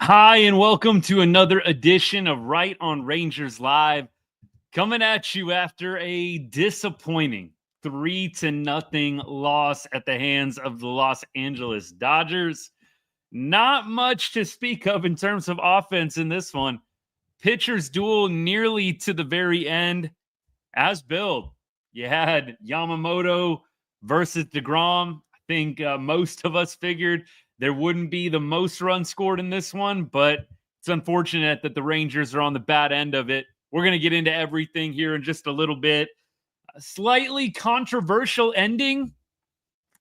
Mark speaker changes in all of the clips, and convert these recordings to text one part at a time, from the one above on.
Speaker 1: Hi, and welcome to another edition of Right on Rangers Live, coming at you after a disappointing 3-0 loss at the hands of the Los Angeles Dodgers. Not much to speak of in terms of offense in this one. Pitchers duel nearly to the very end. As billed, you had Yamamoto versus deGrom. I think most of us figured there wouldn't be the most runs scored in this one, but it's unfortunate that the Rangers are on the bad end of it. We're going to get into everything here in just a little bit. A slightly controversial ending.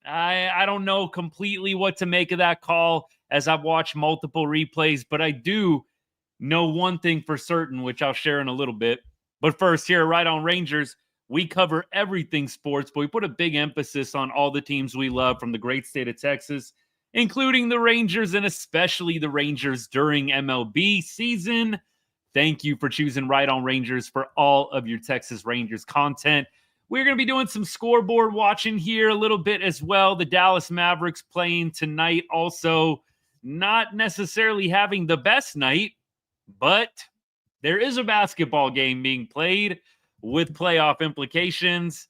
Speaker 1: I don't know completely what to make of that call as I've watched multiple replays, but I do know one thing for certain, which I'll share in a little bit. But first, here Right on Rangers, we cover everything sports, but we put a big emphasis on all the teams we love from the great state of Texas, including the Rangers and especially the Rangers during MLB season. Thank you for choosing Right on Rangers for all of your Texas Rangers content. We're going to be doing some scoreboard watching here a little bit as well. The Dallas Mavericks playing tonight, also not necessarily having the best night, but there is a basketball game being played with playoff implications.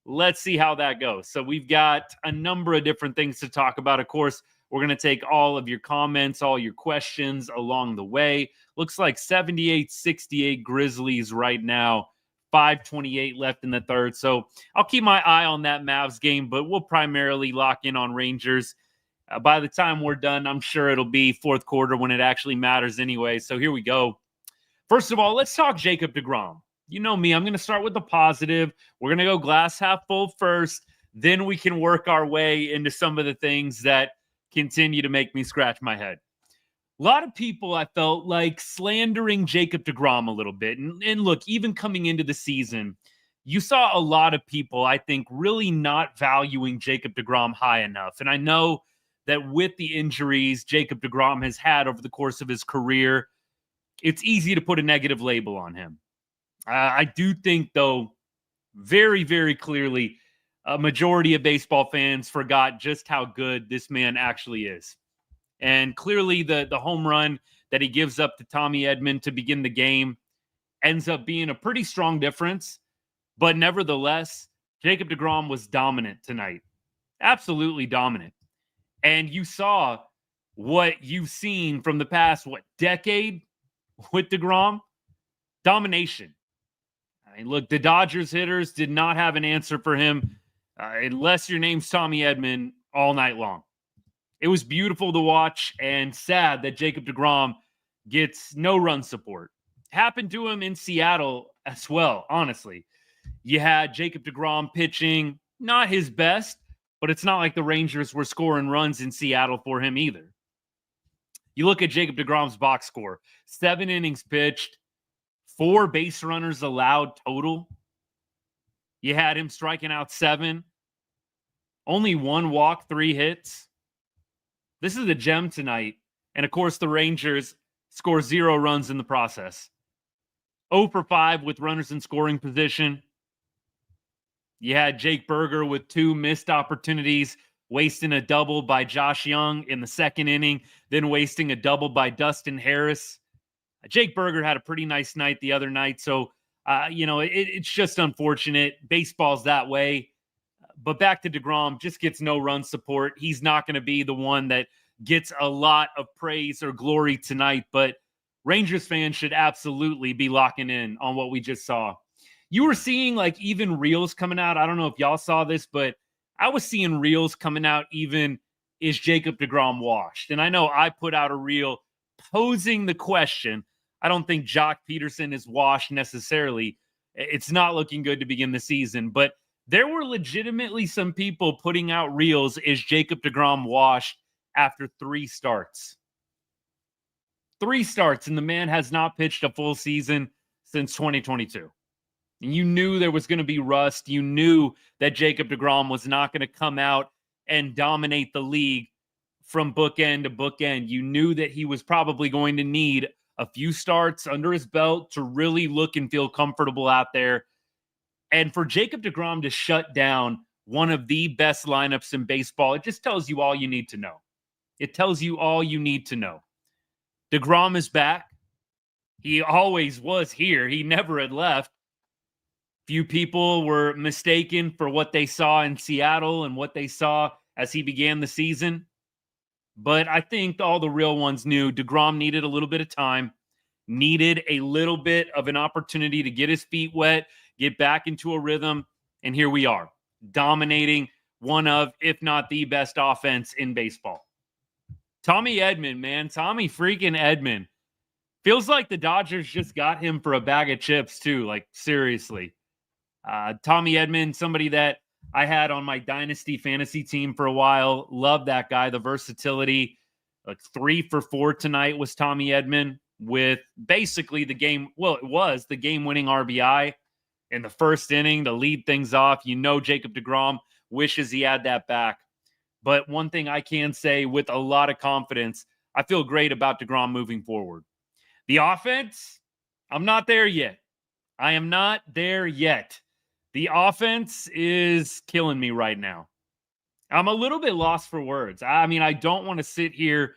Speaker 1: Let's see how that goes. So we've got a number of different things to talk about. Of course, we're going to take all of your comments, all your questions along the way. Looks like 78-68 Grizzlies right now. 5:28 left in the third. So I'll keep my eye on that Mavs game, but we'll primarily lock in on Rangers. By the time we're done, I'm sure it'll be fourth quarter when it actually matters anyway. So here we go. First of all, let's talk Jacob deGrom. You know me, I'm going to start with the positive. We're going to go glass half full first. Then we can work our way into some of the things that continue to make me scratch my head. A lot of people, I felt like, slandering Jacob deGrom a little bit. And look, even coming into the season, you saw a lot of people, I think, really not valuing Jacob deGrom high enough. And I know that with the injuries Jacob deGrom has had over the course of his career, it's easy to put a negative label on him. I do think, though, very, very clearly, a majority of baseball fans forgot just how good this man actually is. And clearly, the home run that he gives up to Tommy Edman to begin the game ends up being a pretty strong difference. But nevertheless, Jacob deGrom was dominant tonight. Absolutely dominant. And you saw what you've seen from the past, decade with deGrom? Domination. I mean, look, the Dodgers hitters did not have an answer for him unless your name's Tommy Edman all night long. It was beautiful to watch and sad that Jacob deGrom gets no run support. Happened to him in Seattle as well, honestly. You had Jacob deGrom pitching, not his best, but it's not like the Rangers were scoring runs in Seattle for him either. You look at Jacob deGrom's box score, 7 innings pitched, 4 base runners allowed total. You had him striking out 7, only 1 walk, 3 hits. This is a gem tonight. And of course, the Rangers score 0 runs in the process. 0 for 5 with runners in scoring position. You had Jake Berger with 2 missed opportunities, wasting a double by Josh Young in the second inning, then wasting a double by Dustin Harris. Jake Berger had a pretty nice night the other night. So, it's just unfortunate. Baseball's that way. But back to deGrom, just gets no run support. He's not going to be the one that gets a lot of praise or glory tonight. But Rangers fans should absolutely be locking in on what we just saw. You were seeing like even reels coming out. I don't know if y'all saw this, but I was seeing reels coming out even, is Jacob deGrom washed? And I know I put out a reel posing the question. I don't think Jock Peterson is washed necessarily. It's not looking good to begin the season, but there were legitimately some people putting out reels. Is Jacob deGrom washed after 3 starts? 3 starts, and the man has not pitched a full season since 2022. And you knew there was going to be rust. You knew that Jacob deGrom was not going to come out and dominate the league from bookend to bookend. You knew that he was probably going to need a few starts under his belt to really look and feel comfortable out there. And for Jacob deGrom to shut down one of the best lineups in baseball, it just tells you all you need to know. It tells you all you need to know. deGrom is back. He always was here. He never had left. Few people were mistaken for what they saw in Seattle and what they saw as he began the season. But I think all the real ones knew deGrom needed a little bit of time, needed a little bit of an opportunity to get his feet wet, get back into a rhythm. And here we are, dominating one of, if not the best offense in baseball. Tommy Edman, man. Tommy freaking Edman. Feels like the Dodgers just got him for a bag of chips, too. Like, seriously. Tommy Edman, somebody that I had on my Dynasty fantasy team for a while. Love that guy, the versatility. Like 3 for 4 tonight was Tommy Edman with basically the game. Well, it was the game-winning RBI in the first inning to lead things off. You know, Jacob deGrom wishes he had that back. But one thing I can say with a lot of confidence, I feel great about deGrom moving forward. The offense, I'm not there yet. I am not there yet. The offense is killing me right now. I'm a little bit lost for words. I mean, I don't want to sit here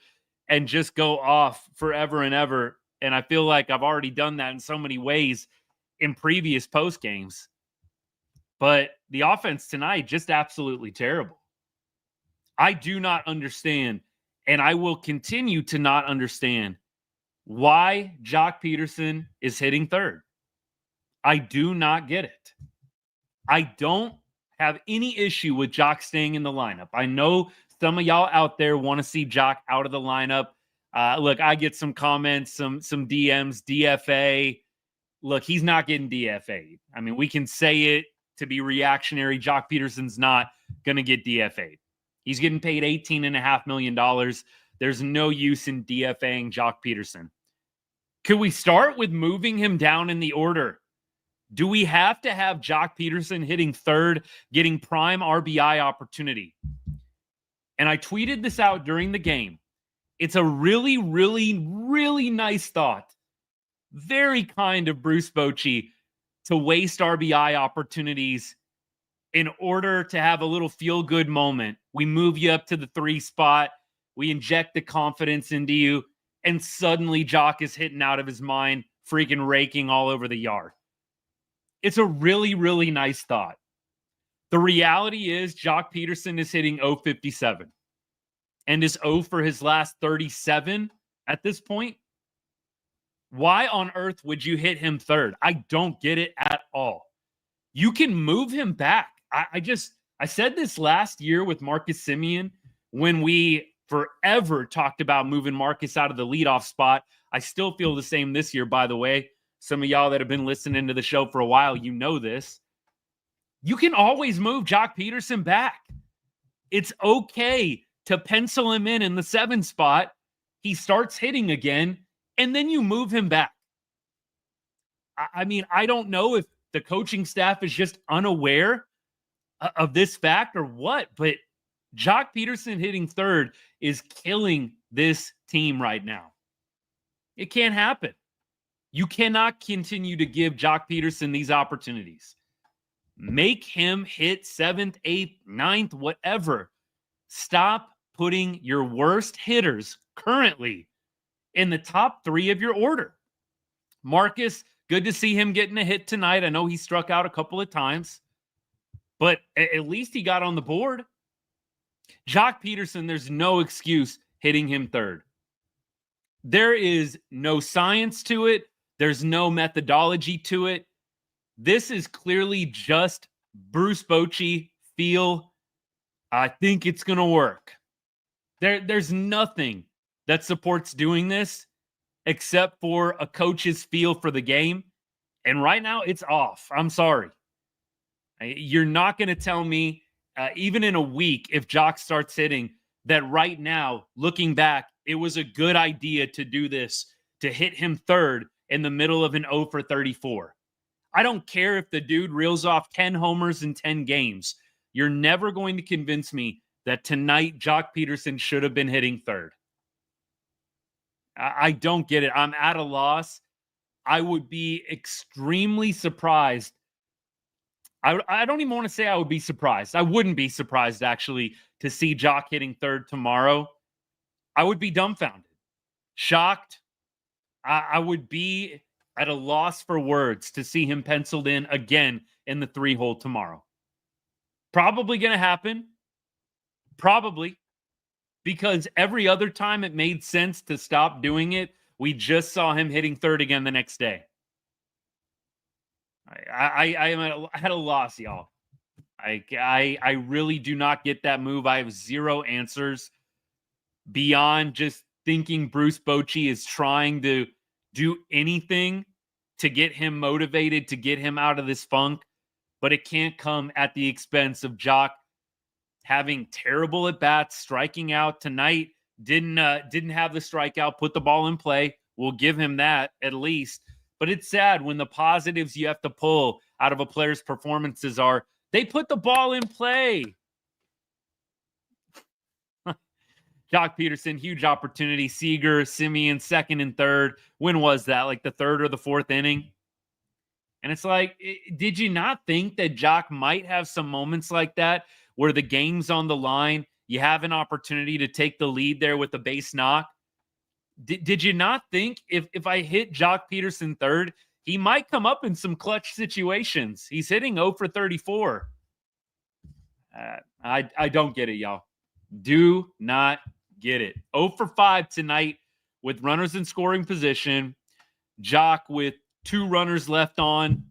Speaker 1: and just go off forever and ever. And I feel like I've already done that in so many ways in previous post games. But the offense tonight, just absolutely terrible. I do not understand, and I will continue to not understand why Jock Peterson is hitting third. I do not get it. I don't have any issue with Jock staying in the lineup. I know some of y'all out there want to see Jock out of the lineup. Look, I get some comments, some DMs, DFA. Look, he's not getting DFA'd. I mean, we can say it to be reactionary. Jock Peterson's not going to get DFA'd. He's getting paid $18.5 million. There's no use in DFAing Jock Peterson. Could we start with moving him down in the order? Do we have to have Jock Peterson hitting third, getting prime RBI opportunity? And I tweeted this out during the game. It's a really, really, really nice thought. Very kind of Bruce Bochy to waste RBI opportunities in order to have a little feel-good moment. We move you up to the 3 spot. We inject the confidence into you. And suddenly Jock is hitting out of his mind, freaking raking all over the yard. It's a really, really nice thought. The reality is Jock Peterson is hitting 057 and is 0 for his last 37 at this point. Why on earth would you hit him third? I don't get it at all. You can move him back. I said this last year with Marcus Semien when we forever talked about moving Marcus out of the leadoff spot. I still feel the same this year, by the way. Some of y'all that have been listening to the show for a while, you know this. You can always move Jock Peterson back. It's okay to pencil him in the 7 spot. He starts hitting again, and then you move him back. I mean, I don't know if the coaching staff is just unaware of this fact or what, but Jock Peterson hitting third is killing this team right now. It can't happen. You cannot continue to give Jock Peterson these opportunities. Make him hit 7th, 8th, 9th, whatever. Stop putting your worst hitters currently in the top 3 of your order. Marcus, good to see him getting a hit tonight. I know he struck out a couple of times, but at least he got on the board. Jock Peterson, there's no excuse hitting him third. There is no science to it. There's no methodology to it. This is clearly just Bruce Bochy feel. I think it's going to work. There's nothing that supports doing this except for a coach's feel for the game. And right now, it's off. I'm sorry. You're not going to tell me, even in a week, if Jock starts hitting, that right now, looking back, it was a good idea to do this, to hit him third in the middle of an 0 for 34. I don't care if the dude reels off 10 homers in 10 games. You're never going to convince me that tonight Jock Peterson should have been hitting third. I don't get it. I'm at a loss. I would be extremely surprised. I don't even want to say I would be surprised. I wouldn't be surprised, actually, to see Jock hitting third tomorrow. I would be dumbfounded, shocked, I would be at a loss for words to see him penciled in again in the 3-hole tomorrow. Probably going to happen. Probably. Because every other time it made sense to stop doing it, we just saw him hitting third again the next day. I am at a loss, y'all. I really do not get that move. I have zero answers beyond just thinking Bruce Bochy is trying to do anything to get him motivated, to get him out of this funk, but it can't come at the expense of Jock having terrible at bats, striking out tonight. Didn't have the strikeout, put the ball in play. We'll give him that at least. But it's sad when the positives you have to pull out of a player's performances are they put the ball in play. Jock Peterson, huge opportunity. Seager, Simeon, second and third. When was that? Like the third or the fourth inning? And it's like, did you not think that Jock might have some moments like that where the game's on the line, you have an opportunity to take the lead there with the base knock? Did you not think if I hit Jock Peterson third, he might come up in some clutch situations? He's hitting 0 for 34. I don't get it, y'all. Do not get it. 0 for 5 tonight with runners in scoring position. Jock with 2 runners left on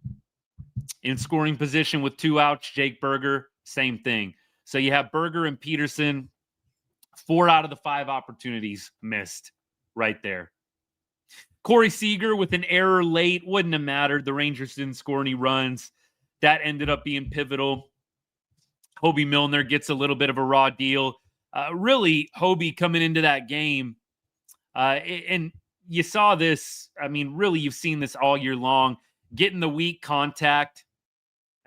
Speaker 1: in scoring position with 2 outs. Jake Berger, same thing. So you have Berger and Peterson, 4 out of the 5 opportunities missed right there. Corey Seager with an error late. Wouldn't have mattered. The Rangers didn't score any runs. That ended up being pivotal. Hobie Milner gets a little bit of a raw deal. Really, Hobie coming into that game, and you saw this. I mean, really, you've seen this all year long. Getting the weak contact.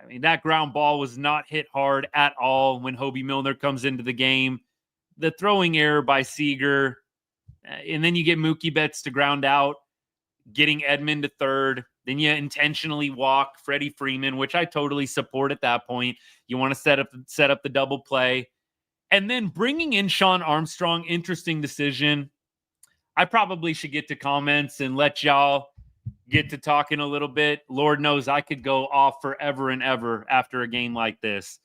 Speaker 1: I mean, that ground ball was not hit hard at all when Hobie Milner comes into the game. The throwing error by Seager, and then you get Mookie Betts to ground out, getting Edman to third. Then you intentionally walk Freddie Freeman, which I totally support at that point. You want to set up the double play. And then bringing in Sean Armstrong, interesting decision. I probably should get to comments and let y'all get to talking a little bit. Lord knows I could go off forever and ever after a game like this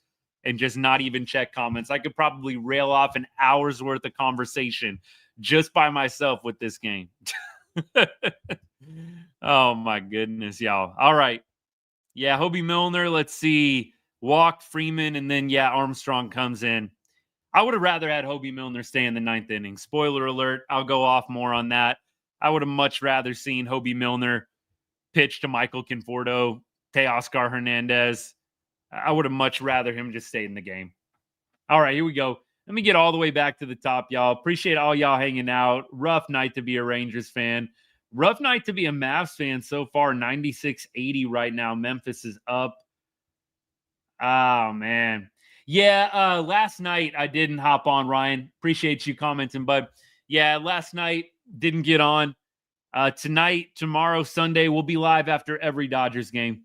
Speaker 1: and just not even check comments. I could probably rail off an hour's worth of conversation just by myself with this game. Oh, my goodness, y'all. All right. Yeah, Hobie Milner, let's see. Walked Freeman, and then, yeah, Armstrong comes in. I would have rather had Hobie Milner stay in the 9th inning. Spoiler alert, I'll go off more on that. I would have much rather seen Hobie Milner pitch to Michael Conforto, Teoscar Hernandez. I would have much rather him just stay in the game. All right, here we go. Let me get all the way back to the top, y'all. Appreciate all y'all hanging out. Rough night to be a Rangers fan. Rough night to be a Mavs fan so far. 96-80 right now. Memphis is up. Oh, man. Yeah, last night I didn't hop on, Ryan. Appreciate you commenting, bud. Yeah, last night didn't get on. Tonight, tomorrow, Sunday, we'll be live after every Dodgers game.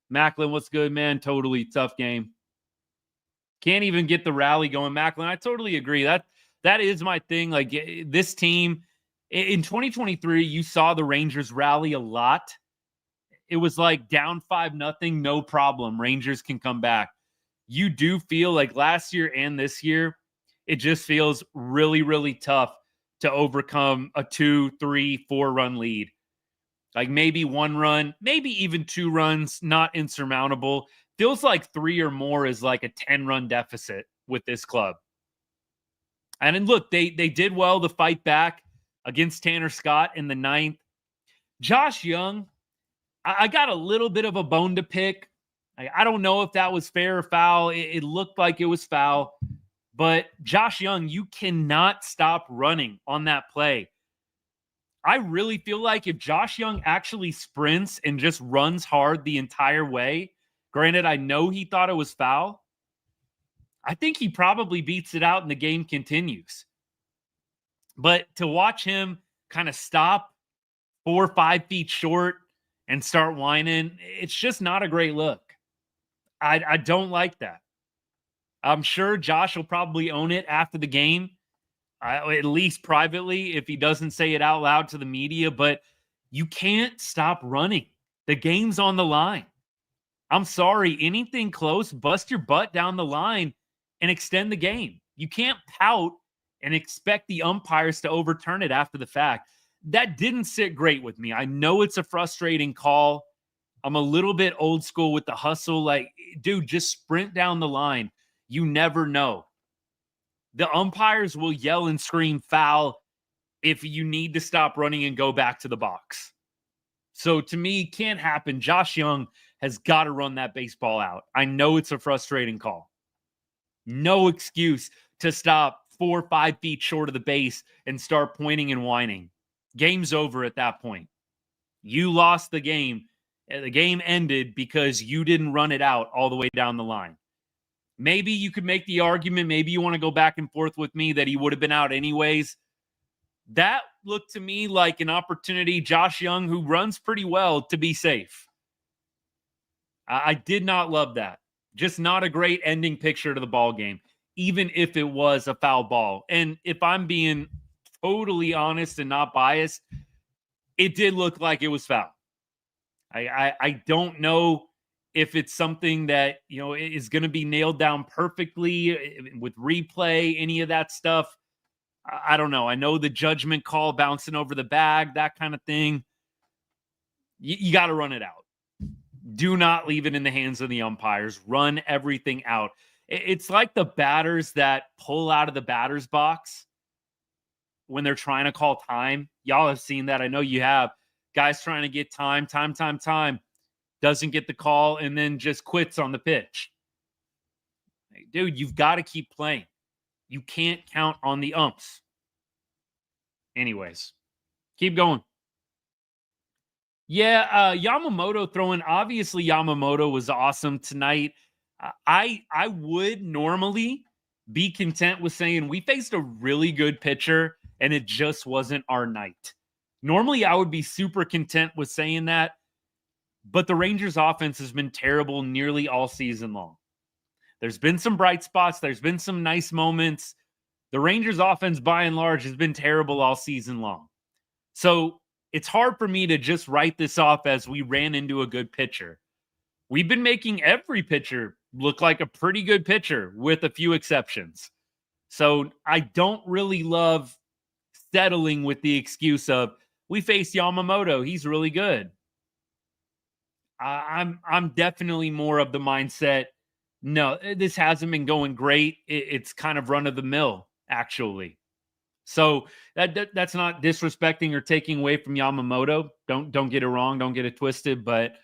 Speaker 1: Macklin, what's good, man? Totally tough game. Can't even get the rally going, Macklin. I totally agree. That is my thing. Like, this team, in 2023, you saw the Rangers rally a lot. It was like down 5-0, no problem. Rangers can come back. You do feel like last year and this year, it just feels really, really tough to overcome a 2, 3, 4-run lead. Like maybe 1 run, maybe even 2 runs, not insurmountable. Feels like 3 or more is like a 10-run deficit with this club. And then look, they did well to fight back against Tanner Scott in the 9th. Josh Young, I got a little bit of a bone to pick. I don't know if that was fair or foul. It looked like it was foul. But Josh Young, you cannot stop running on that play. I really feel like if Josh Young actually sprints and just runs hard the entire way, granted, I know he thought it was foul, I think he probably beats it out and the game continues. But to watch him kind of stop 4 or 5 feet short and start whining, it's just not a great look. I don't like that. I'm sure Josh will probably own it after the game, at least privately, if he doesn't say it out loud to the media. But You can't stop running. The game's on the line. I'm sorry, anything close, bust your butt down the line and extend the game. You can't pout and expect the umpires to overturn it after the fact. That didn't sit great with me. I know it's a frustrating call. I'm a little bit old school with the hustle. Like, dude, just sprint down the line. You never know. The umpires will yell and scream foul if you need to stop running and go back to the box. So to me, can't happen. Josh Young has got to run that baseball out. I know it's a frustrating call. No excuse to stop 4 or 5 feet short of the base and start pointing and whining. Game's over at that point. You lost the game. The game ended because you didn't run it out all the way down the line. Maybe you could make the argument, maybe you want to go back and forth with me that he would have been out anyways. That looked to me like an opportunity, Josh Young, who runs pretty well, to be safe. I did not love that. Just not a great ending picture to the ball game, even if it was a foul ball. And if I'm being totally honest and not biased, it did look like it was foul. I don't know if it's something that, you know, is going to be nailed down perfectly with replay, any of that stuff. I don't know. I know the judgment call bouncing over the bag, that kind of thing. You got to run it out. Do not leave it in the hands of the umpires. Run everything out. It's like the batters that pull out of the batter's box when they're trying to call time. Y'all have seen that. I know you have. Guys trying to get time. Doesn't get the call and then just quits on the pitch. Hey, dude, you've got to keep playing. You can't count on the umps. Anyways, keep going. Yeah, Yamamoto throwing. Obviously, Yamamoto was awesome tonight. I would normally be content with saying we faced a really good pitcher and it just wasn't our night. Normally, I would be super content with saying that, but the Rangers' offense has been terrible nearly all season long. There's been some bright spots. There's been some nice moments. The Rangers' offense, by and large, has been terrible all season long. So it's hard for me to just write this off as we ran into a good pitcher. We've been making every pitcher look like a pretty good pitcher with a few exceptions. So I don't really love settling with the excuse of we faced Yamamoto. He's really good. I'm definitely more of the mindset. No, this hasn't been going great. It's kind of run of the mill, actually. So that's not disrespecting or taking away from Yamamoto. Don't get it wrong. Don't get it twisted. But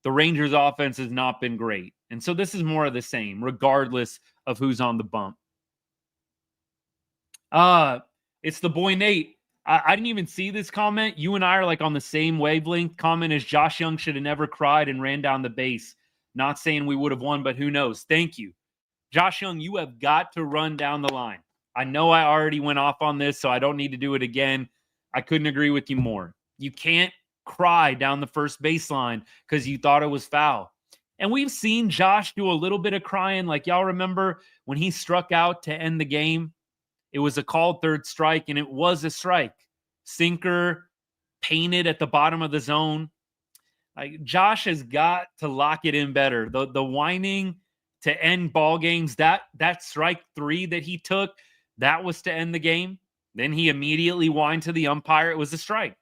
Speaker 1: the Rangers' offense has not been great. And so this is more of the same, regardless of who's on the bump. It's the boy Nate. I didn't even see this comment. You and I are like on the same wavelength. Comment is Josh Young should have never cried and ran down the base. Not saying we would have won, but who knows? Thank you. Josh Young, you have got to run down the line. I know I already went off on this, so I don't need to do it again. I couldn't agree with you more. You can't cry down the first baseline because you thought it was foul. And we've seen Josh do a little bit of crying. Like y'all remember when he struck out to end the game? It was a called third strike, and it was a strike. Sinker, painted at the bottom of the zone. Like Josh has got to lock it in better. The whining to end ball games, that strike 3 that he took, that was to end the game. Then he immediately whined to the umpire. It was a strike.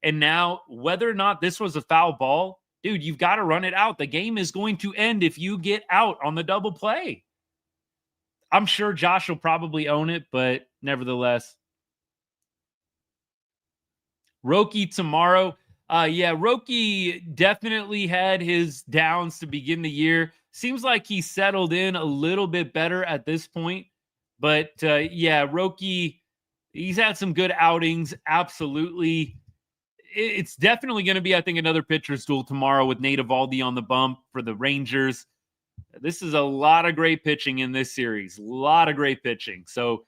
Speaker 1: And now, whether or not this was a foul ball, dude, you've got to run it out. The game is going to end if you get out on the double play. I'm sure Josh will probably own it, but nevertheless. Roki tomorrow. Yeah, Roki definitely had his downs to begin the year. Seems like he settled in a little bit better at this point. But yeah, Roki, he's had some good outings. Absolutely. It's definitely going to be, I think, another pitcher's duel tomorrow with Eovaldi on the bump for the Rangers. This is a lot of great pitching in this series. A lot of great pitching. So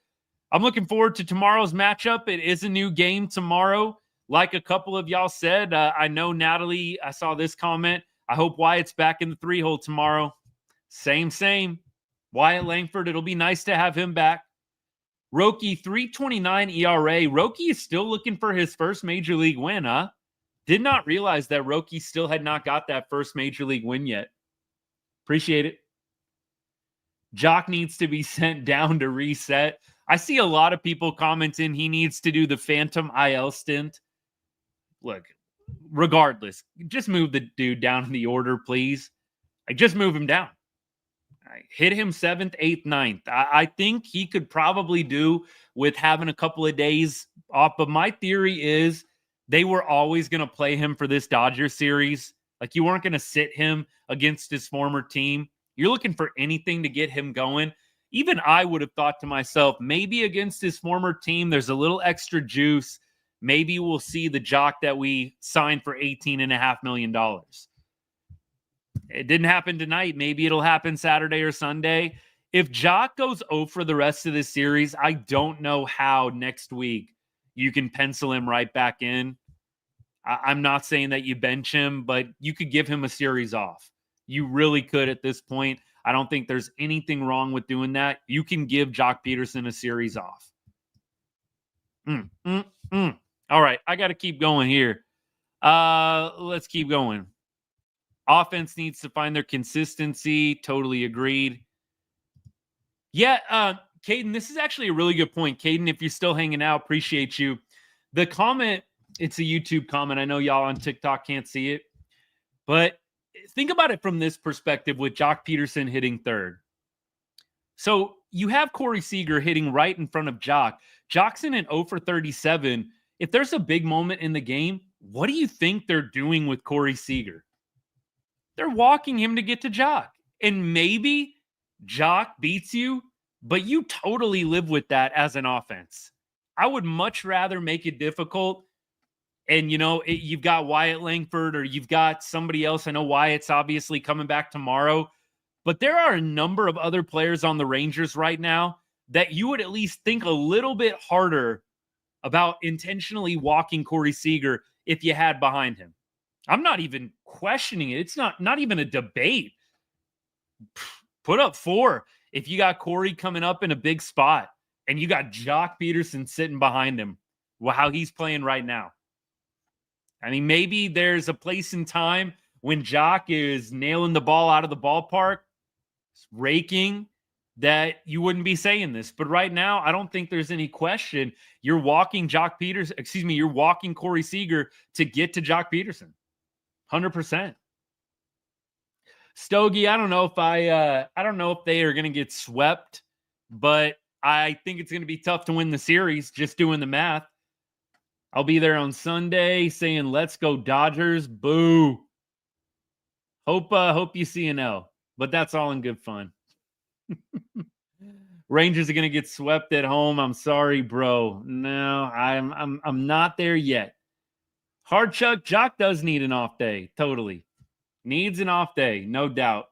Speaker 1: I'm looking forward to tomorrow's matchup. It is a new game tomorrow. Like a couple of y'all said, I know Natalie, I saw this comment. I hope Wyatt's back in the 3-hole tomorrow. Same. Wyatt Langford, it'll be nice to have him back. Roki, 3.29 ERA. Roki is still looking for his first major league win, huh? Did not realize that Roki still had not got that first major league win yet. Appreciate it. Jock needs to be sent down to reset. I see a lot of people commenting he needs to do the phantom IL stint. Look, regardless, just move the dude down in the order, please. Just move him down. Hit him 7th, 8th, 9th. I think he could probably do with having a couple of days off. But my theory is they were always going to play him for this Dodgers series. Like, you weren't going to sit him against his former team. You're looking for anything to get him going. Even I would have thought to myself, maybe against his former team, there's a little extra juice. Maybe we'll see the Jock that we signed for $18.5 million. It didn't happen tonight. Maybe it'll happen Saturday or Sunday. If Jock goes 0 for the rest of the series, I don't know how next week you can pencil him right back in. I'm not saying that you bench him, but you could give him a series off. You really could at this point. I don't think there's anything wrong with doing that. You can give Jock Peterson a series off. All right, I got to keep going here. Let's keep going. Offense needs to find their consistency. Totally agreed. Yeah, Caden, this is actually a really good point. Caden, if you're still hanging out, appreciate you. The comment, it's a YouTube comment. I know y'all on TikTok can't see it. But think about it from this perspective with Jock Peterson hitting third. So you have Corey Seager hitting right in front of Jock. Jock's in an 0 for 37. If there's a big moment in the game, what do you think they're doing with Corey Seager? They're walking him to get to Jock. And maybe Jock beats you, but you totally live with that as an offense. I would much rather make it difficult. And, you've got Wyatt Langford or you've got somebody else. I know Wyatt's obviously coming back tomorrow. But there are a number of other players on the Rangers right now that you would at least think a little bit harder about intentionally walking Corey Seager if you had behind him. I'm not even questioning it. It's not even a debate. Put up 4 if you got Corey coming up in a big spot and you got Jock Peterson sitting behind him. Well, how he's playing right now. I mean, maybe there's a place in time when Jock is nailing the ball out of the ballpark, raking, that you wouldn't be saying this. But right now, I don't think there's any question. You're walking you're walking Corey Seager to get to Jock Peterson. 100%. Stogie, I don't know if they are going to get swept, but I think it's going to be tough to win the series, just doing the math. I'll be there on Sunday saying, let's go Dodgers. Boo. Hope you see an L, but that's all in good fun. Rangers are going to get swept at home. I'm sorry, bro. No, I'm not there yet. Hard Chuck, Jock does need an off day. Totally. Needs an off day, no doubt.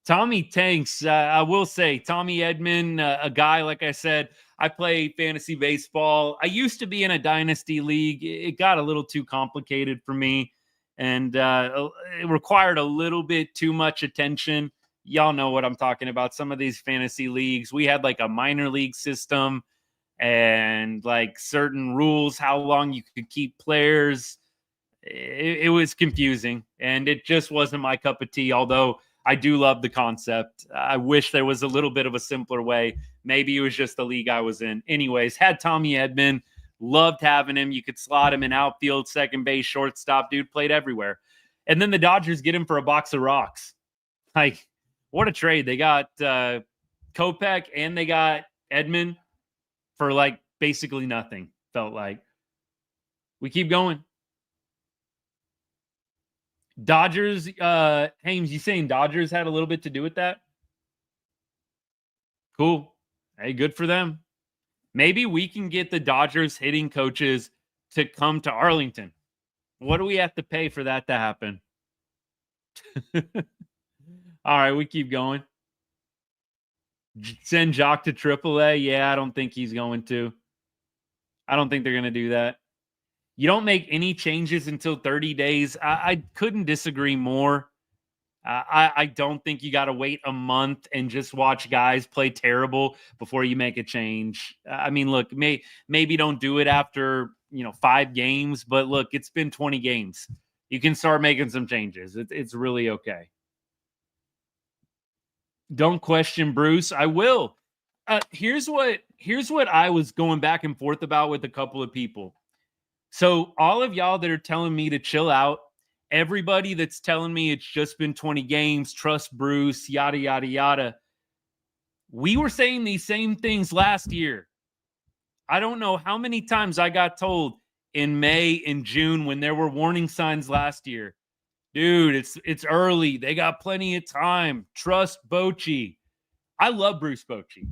Speaker 1: Tommy Tanks, I will say, Tommy Edman, a guy, like I said, I play fantasy baseball. I used to be in a dynasty league. It got a little too complicated for me, and it required a little bit too much attention. Y'all know what I'm talking about. Some of these fantasy leagues, we had like a minor league system and like certain rules, how long you could keep players. It was confusing, and it just wasn't my cup of tea, although I do love the concept. I wish there was a little bit of a simpler way. Maybe it was just the league I was in. Anyways, had Tommy Edman. Loved having him. You could slot him in outfield, second base, shortstop. Dude played everywhere. And then the Dodgers get him for a box of rocks. Like, what a trade. They got Kopech and they got Edman for like basically nothing, felt like. We keep going. Dodgers, Hames, you saying Dodgers had a little bit to do with that? Cool. Hey, good for them. Maybe we can get the Dodgers hitting coaches to come to Arlington. What do we have to pay for that to happen? All right, we keep going. Send Jock to AAA? Yeah, I don't think he's going to. I don't think they're going to do that. You don't make any changes until 30 days. I couldn't disagree more. I don't think you got to wait a month and just watch guys play terrible before you make a change. I mean, look, maybe don't do it after 5 games. But look, it's been 20 games. You can start making some changes. It's really okay. Don't question Bruce. I will. Here's what I was going back and forth about with a couple of people. So all of y'all that are telling me to chill out, everybody that's telling me it's just been 20 games, trust Bruce, yada, yada, yada. We were saying these same things last year. I don't know how many times I got told in May, in June, when there were warning signs last year, dude, it's early. They got plenty of time. Trust Bochy. I love Bruce Bochy.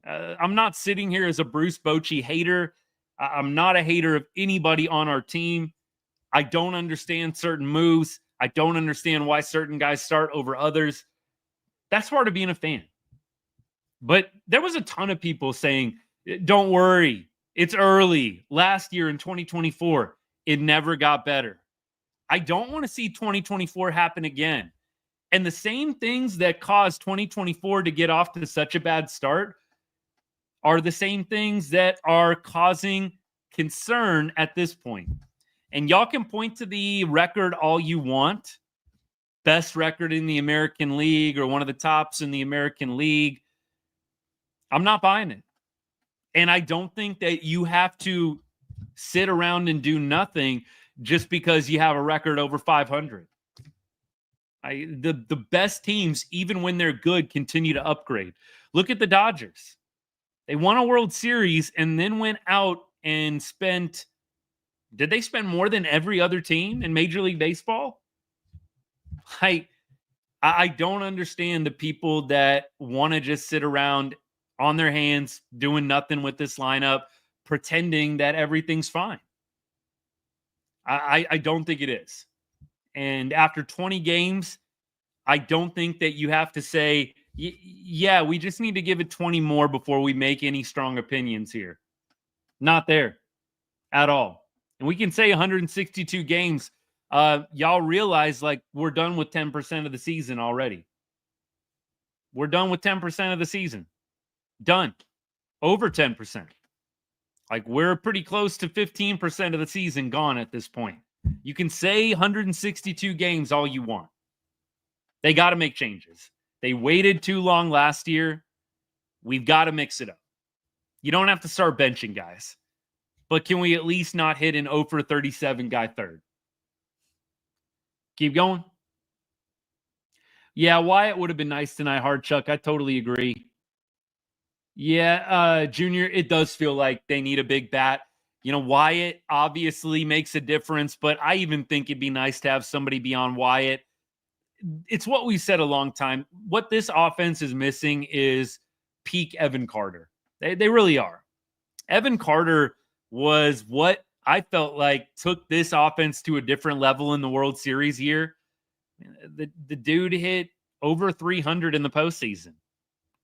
Speaker 1: I'm not sitting here as a Bruce Bochy hater. I'm not a hater of anybody on our team. I don't understand certain moves. I don't understand why certain guys start over others. That's part of being a fan. But there was a ton of people saying, don't worry, it's early. Last year in 2024, it never got better. I don't want to see 2024 happen again. And the same things that caused 2024 to get off to such a bad start are the same things that are causing concern at this point. And y'all can point to the record all you want. Best record in the American League or one of the tops in the American League. I'm not buying it. And I don't think that you have to sit around and do nothing just because you have a record over 500. The best teams, even when they're good, continue to upgrade. Look at the Dodgers. They won a World Series and then went out and spent, did they spend more than every other team in Major League Baseball? I don't understand the people that want to just sit around on their hands doing nothing with this lineup, pretending that everything's fine. I don't think it is. And after 20 games, I don't think that you have to say, yeah, we just need to give it 20 more before we make any strong opinions here. Not there at all. And we can say 162 games. Y'all realize like we're done with 10% of the season already. We're done with 10% of the season. Done. Over 10%. Like we're pretty close to 15% of the season gone at this point. You can say 162 games all you want. They got to make changes. They waited too long last year. We've got to mix it up. You don't have to start benching guys. But can we at least not hit an 0 for 37 guy third? Keep going. Yeah, Wyatt would have been nice tonight, Hard Chuck. I totally agree. Yeah, Junior, it does feel like they need a big bat. Wyatt obviously makes a difference, but I even think it'd be nice to have somebody beyond Wyatt. It's what we said a long time. What this offense is missing is peak Evan Carter. They really are. Evan Carter was what I felt like took this offense to a different level in the World Series year. The dude hit over 300 in the postseason.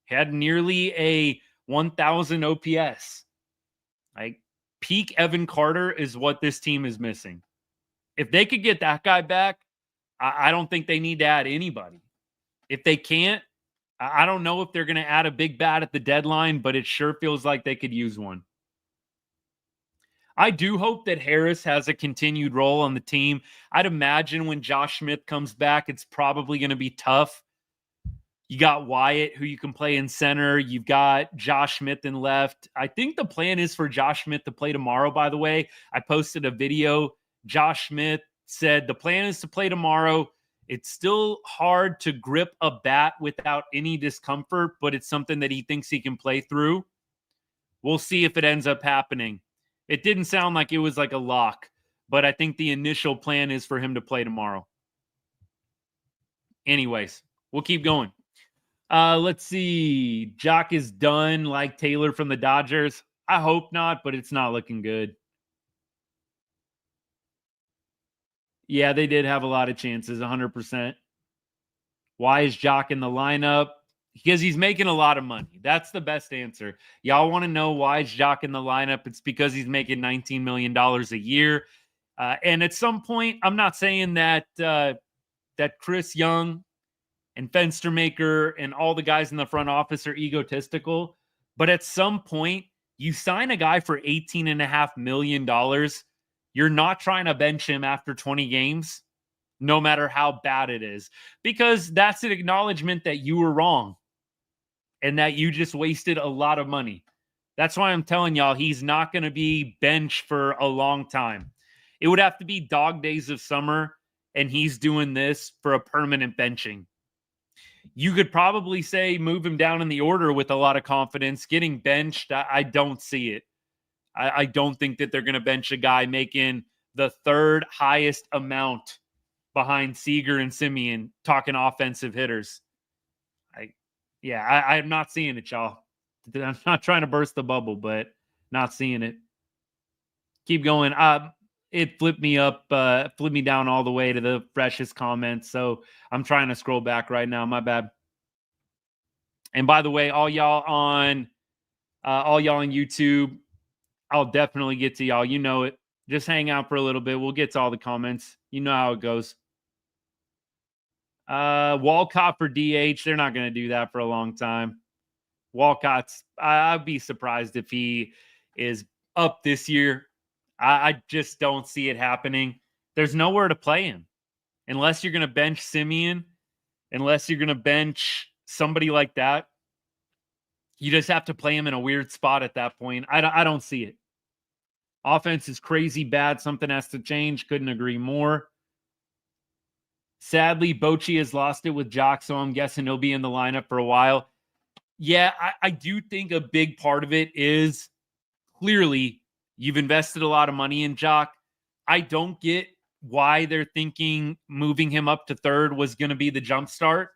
Speaker 1: Had nearly a 1,000 OPS. Like peak Evan Carter is what this team is missing. If they could get that guy back, I don't think they need to add anybody. If they can't, I don't know if they're going to add a big bat at the deadline, but it sure feels like they could use one. I do hope that Harris has a continued role on the team. I'd imagine when Josh Smith comes back, it's probably going to be tough. You got Wyatt, who you can play in center. You've got Josh Smith in left. I think the plan is for Josh Smith to play tomorrow, by the way. I posted a video. Josh Smith said the plan is to play tomorrow. It's still hard to grip a bat without any discomfort, but it's something that he thinks he can play through. We'll see if it ends up happening. It didn't sound like it was like a lock, but I think the initial plan is for him to play tomorrow. Anyways, we'll keep going. Let's see. Jock is done like Taylor from the Dodgers. I hope not, but it's not looking good. Yeah, they did have a lot of chances, 100%. Why is Jock in the lineup? Because he's making a lot of money. That's the best answer. Y'all want to know why is Jock in the lineup? It's because he's making $19 million a year. And at some point, I'm not saying that that Chris Young and Fenstermaker and all the guys in the front office are egotistical, but at some point, You sign a guy for $18.5 million. You're not trying to bench him after 20 games, no matter how bad it is, because that's an acknowledgement that you were wrong and that you just wasted a lot of money. That's why I'm telling y'all he's not going to be benched for a long time. It would have to be dog days of summer, and he's doing this for a permanent benching. You could probably say move him down in the order with a lot of confidence. Getting benched, I don't see it. I don't think that they're going to bench a guy making the third highest amount behind Seager and Simeon, talking offensive hitters. I'm not seeing it, y'all. I'm not trying to burst the bubble, but not seeing it. Keep going. It flipped me down all the way to the freshest comments. So I'm trying to scroll back right now. My bad. And by the way, all y'all on YouTube, I'll definitely get to y'all. You know it. Just hang out for a little bit. We'll get to all the comments. You know how it goes. Walcott for DH. They're not going to do that for a long time. Walcott's, I'd be surprised if he is up this year. I just don't see it happening. There's nowhere to play him unless you're going to bench Simeon, unless you're going to bench somebody like that. You just have to play him in a weird spot at that point. I don't see it. Offense is crazy bad. Something has to change. Couldn't agree more. Sadly, Bochy has lost it with Jock, so I'm guessing he'll be in the lineup for a while. Yeah, I do think a big part of it is clearly you've invested a lot of money in Jock. I don't get why they're thinking moving him up to third was going to be the jump start.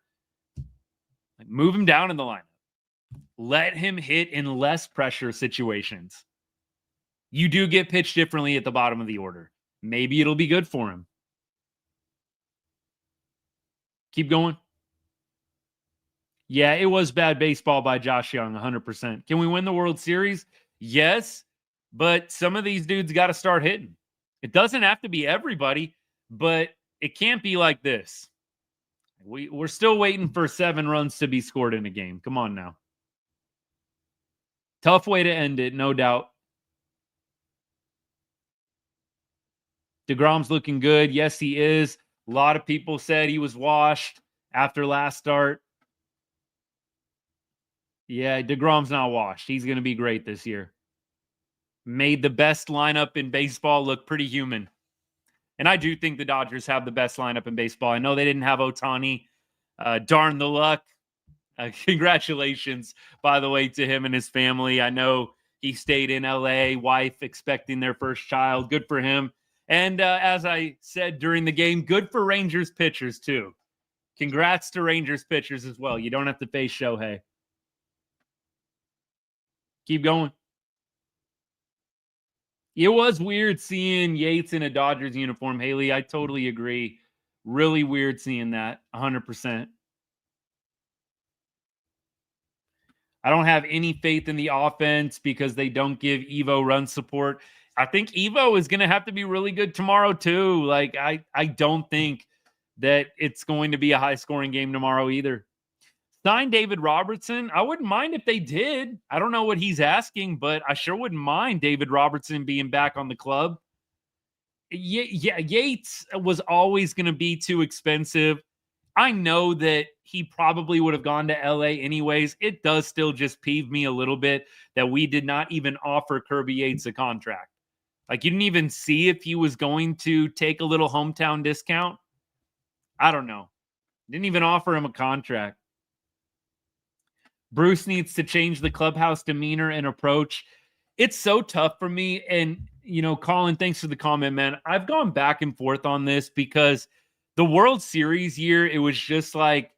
Speaker 1: Move him down in the lineup. Let him hit in less pressure situations. You do get pitched differently at the bottom of the order. Maybe it'll be good for him. Keep going. Yeah, it was bad baseball by Josh Young, 100%. Can we win the World Series? Yes, but some of these dudes got to start hitting. It doesn't have to be everybody, but it can't be like this. We're still waiting for 7 runs to be scored in a game. Come on now. Tough way to end it, no doubt. deGrom's looking good. Yes, he is. A lot of people said he was washed after last start. Yeah, deGrom's not washed. He's going to be great this year. Made the best lineup in baseball look pretty human. And I do think the Dodgers have the best lineup in baseball. I know they didn't have Ohtani. Darn the luck. Congratulations, by the way, to him and his family. I know he stayed in LA, wife expecting their first child. Good for him. And as I said during the game, good for Rangers pitchers too. Congrats to Rangers pitchers as well. You don't have to face Shohei. Keep going. It was weird seeing Yates in a Dodgers uniform, Haley. I totally agree. Really weird seeing that, 100%. I don't have any faith in the offense because they don't give Evo run support. I think Evo is going to have to be really good tomorrow too. Like, I don't think that it's going to be a high-scoring game tomorrow either. Sign David Robertson. I wouldn't mind if they did. I don't know what he's asking, but I sure wouldn't mind David Robertson being back on the club. Yeah, Yates was always going to be too expensive. I know that he probably would have gone to LA anyways. It does still just peeve me a little bit that we did not even offer Kirby Yates a contract. Like, you didn't even see if he was going to take a little hometown discount. I don't know. Didn't even offer him a contract. Bruce needs to change the clubhouse demeanor and approach. It's so tough for me. And, you know, Colin, thanks for the comment, man. I've gone back and forth on this because the World Series year, it was just like,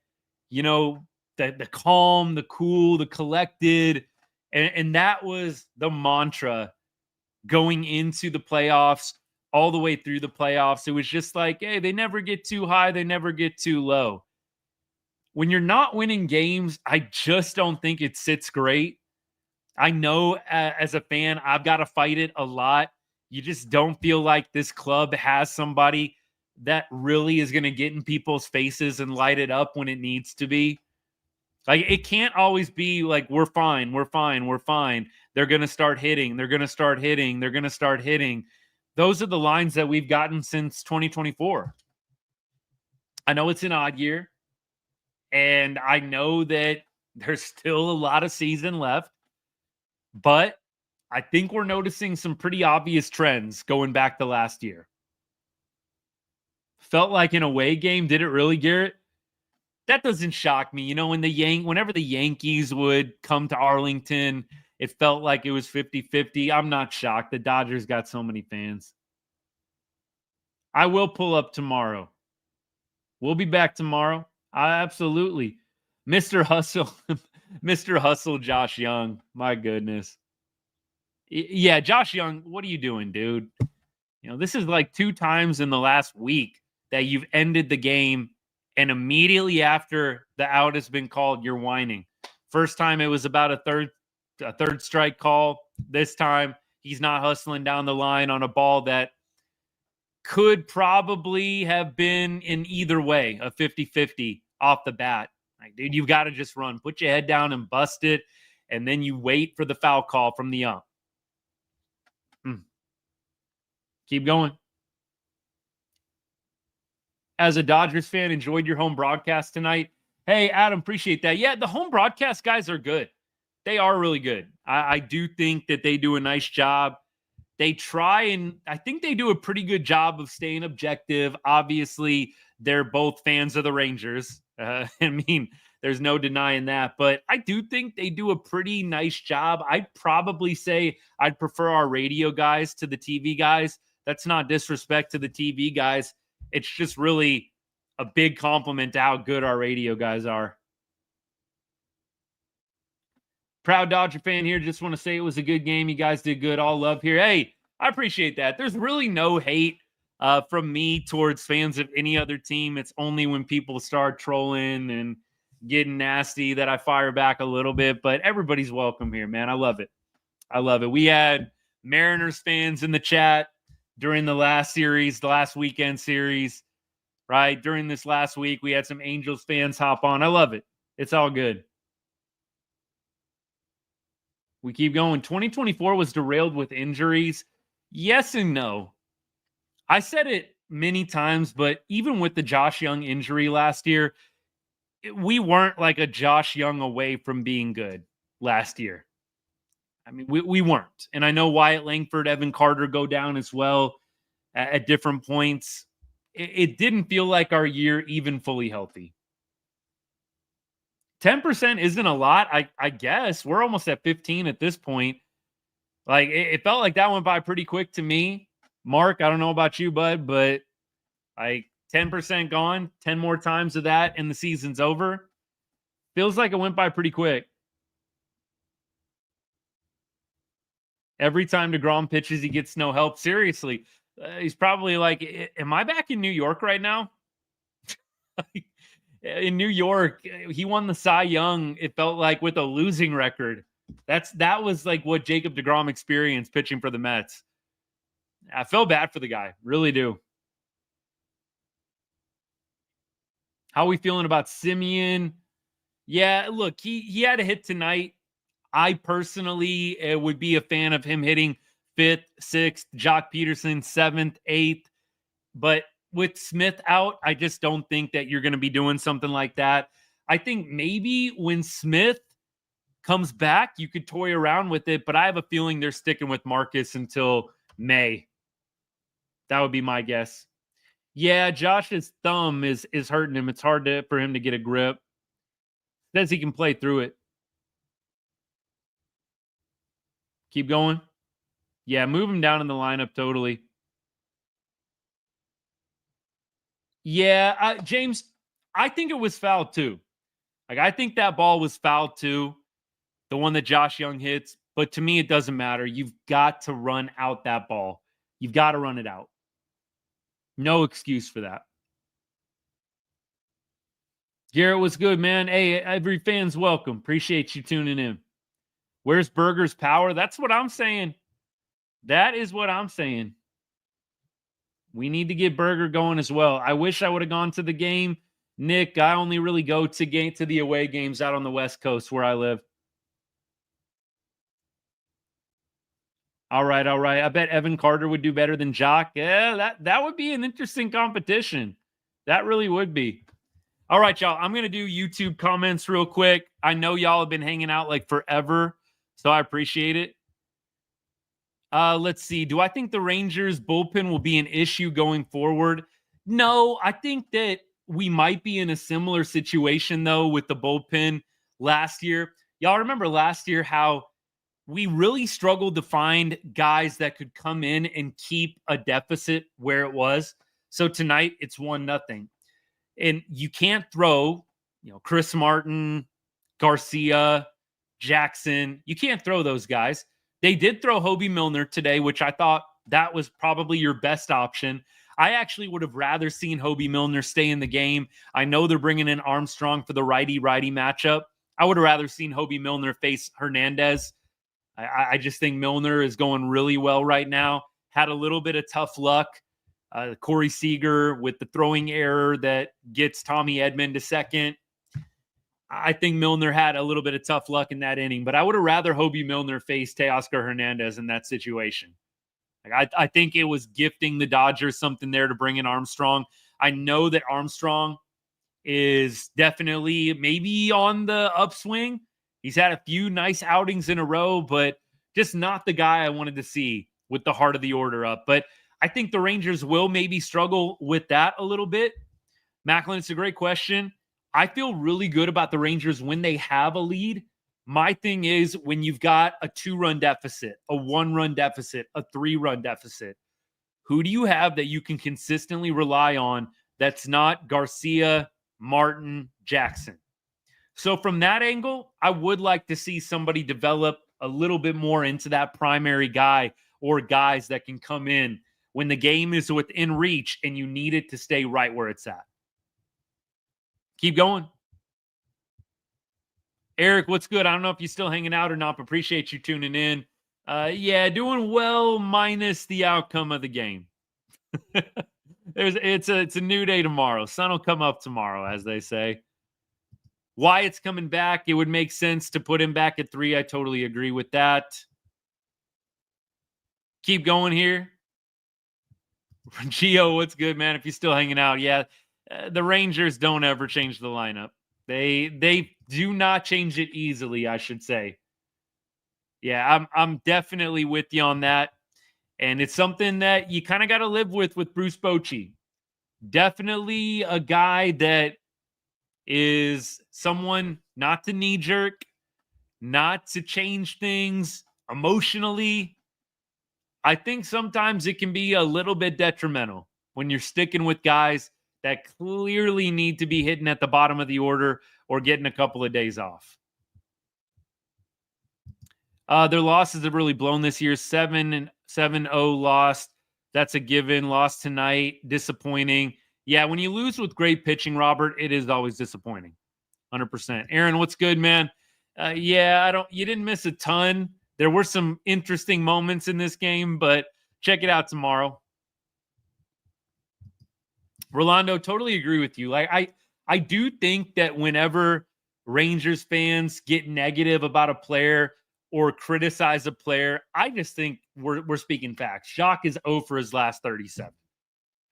Speaker 1: you know, the calm, the cool, the collected. And that was the mantra going into the playoffs, all the way through the playoffs. It was just like, hey, they never get too high. They never get too low. When you're not winning games, I just don't think it sits great. I know as a fan, I've got to fight it a lot. You just don't feel like this club has somebody that really is going to get in people's faces and light it up when it needs to be. Like, it can't always be like, we're fine, we're fine, we're fine. They're going to start hitting. They're going to start hitting. They're going to start hitting. Those are the lines that we've gotten since 2024. I know it's an odd year, and I know that there's still a lot of season left, but I think we're noticing some pretty obvious trends going back to last year. Felt like an away game. Did it really, Garrett? That doesn't shock me. You know, whenever the Yankees would come to Arlington, it felt like it was 50-50. I'm not shocked. The Dodgers got so many fans. I will pull up tomorrow. We'll be back tomorrow. Absolutely. Mr. Hustle. Mr. Hustle, Josh Young. My goodness. Yeah, Josh Young, what are you doing, dude? You know, this is like 2 times in the last week that you've ended the game, and immediately after the out has been called, you're whining. First time it was about a third strike call. This time he's not hustling down the line on a ball that could probably have been in either way, a 50-50 off the bat. Like, dude, you've got to just run. Put your head down and bust it, and then you wait for the foul call from the ump. Keep going. As a Dodgers fan, enjoyed your home broadcast tonight. Hey, Adam, appreciate that. Yeah, the home broadcast guys are good. They are really good. I do think that they do a nice job. They try, and I think they do a pretty good job of staying objective. Obviously, they're both fans of the Rangers. I mean, there's no denying that. But I do think they do a pretty nice job. I'd probably say I'd prefer our radio guys to the TV guys. That's not disrespect to the TV guys. It's just really a big compliment to how good our radio guys are. Proud Dodger fan here. Just want to say it was a good game. You guys did good. All love here. Hey, I appreciate that. There's really no hate from me towards fans of any other team. It's only when people start trolling and getting nasty that I fire back a little bit. But everybody's welcome here, man. I love it. I love it. We had Mariners fans in the chat during the last weekend series, right? During this last week, we had some Angels fans hop on. I love it. It's all good. We keep going. 2024 was derailed with injuries. Yes and no. I said it many times, but even with the Josh Young injury last year, we weren't like a Josh Young away from being good last year. I mean, we weren't. And I know Wyatt Langford, Evan Carter go down as well at different points. It didn't feel like our year even fully healthy. 10% isn't a lot, I guess. We're almost at 15 at this point. Like, it felt like that went by pretty quick to me. Mark, I don't know about you, bud, but like 10% gone, 10 more times of that, and the season's over. Feels like it went by pretty quick. Every time deGrom pitches, he gets no help. Seriously, he's probably like, am I back in New York right now? In New York, he won the Cy Young, it felt like, with a losing record. That was like what Jacob deGrom experienced pitching for the Mets. I feel bad for the guy. Really do. How are we feeling about Simeon? Yeah, look, he had a hit tonight. I personally would be a fan of him hitting 5th, 6th, Jock Peterson 7th, 8th. But with Smith out, I just don't think that you're going to be doing something like that. I think maybe when Smith comes back, you could toy around with it, but I have a feeling they're sticking with Marcus until May. That would be my guess. Yeah, Josh's thumb is hurting him. It's hard for him to get a grip. Says he can play through it. Keep going. Yeah, move him down in the lineup totally. Yeah, James, I think it was fouled too. Like, I think that ball was fouled too, the one that Josh Young hits. But to me, it doesn't matter. You've got to run out that ball. You've got to run it out. No excuse for that. Garrett was good, man. Hey, every fan's welcome. Appreciate you tuning in. Where's Berger's power? That's what I'm saying. That is what I'm saying. We need to get Berger going as well. I wish I would have gone to the game. Nick, I only really go to the away games out on the West Coast where I live. All right, all right. I bet Evan Carter would do better than Jock. Yeah, that would be an interesting competition. That really would be. All right, y'all. I'm going to do YouTube comments real quick. I know y'all have been hanging out like forever, so I appreciate it. Let's see. Do I think the Rangers bullpen will be an issue going forward? No, I think that we might be in a similar situation though with the bullpen last year. Y'all remember last year how we really struggled to find guys that could come in and keep a deficit where it was. So tonight it's 1-0. And you can't throw, Chris Martin, Garcia, Jackson. You can't throw those guys. They did throw Hobie Milner today, which I thought that was probably your best option. I actually would have rather seen Hobie Milner stay in the game. I know they're bringing in Armstrong for the righty-righty matchup. I would have rather seen Hobie Milner face Hernandez. I just think Milner is going really well right now. Had a little bit of tough luck. Corey Seager with the throwing error that gets Tommy Edman to second. I think Milner had a little bit of tough luck in that inning, but I would have rather Hobie Milner face Teoscar Hernandez in that situation. I think it was gifting the Dodgers something there to bring in Armstrong. I know that Armstrong is definitely maybe on the upswing. He's had a few nice outings in a row, but just not the guy I wanted to see with the heart of the order up. But I think the Rangers will maybe struggle with that a little bit. Macklin, it's a great question. I feel really good about the Rangers when they have a lead. My thing is when you've got a 2-run deficit, a 1-run deficit, a 3-run deficit, who do you have that you can consistently rely on that's not Garcia, Martin, Jackson? So from that angle, I would like to see somebody develop a little bit more into that primary guy or guys that can come in when the game is within reach and you need it to stay right where it's at. Keep going. Eric, what's good? I don't know if you're still hanging out or not, but appreciate you tuning in. Yeah, doing well minus the outcome of the game. It's a new day tomorrow. Sun will come up tomorrow, as they say. Wyatt's coming back. It would make sense to put him back at 3. I totally agree with that. Keep going here. Gio, what's good, man? If you're still hanging out, yeah. The Rangers don't ever change the lineup. They do not change it easily, I should say. Yeah, I'm definitely with you on that. And it's something that you kind of got to live with Bruce Bochy. Definitely a guy that is someone not to knee jerk, not to change things emotionally. I think sometimes it can be a little bit detrimental when you're sticking with guys that clearly need to be hitting at the bottom of the order or getting a couple of days off. Their losses have really blown this year. 7-0 lost. That's a given. Lost tonight. Disappointing. Yeah, when you lose with great pitching, Robert, it is always disappointing. 100%. Aaron, what's good, man? Yeah, you didn't miss a ton. There were some interesting moments in this game, but check it out tomorrow. Rolando, totally agree with you. Like I do think that whenever Rangers fans get negative about a player or criticize a player, I just think we're speaking facts. Jacques is 0 for his last 37.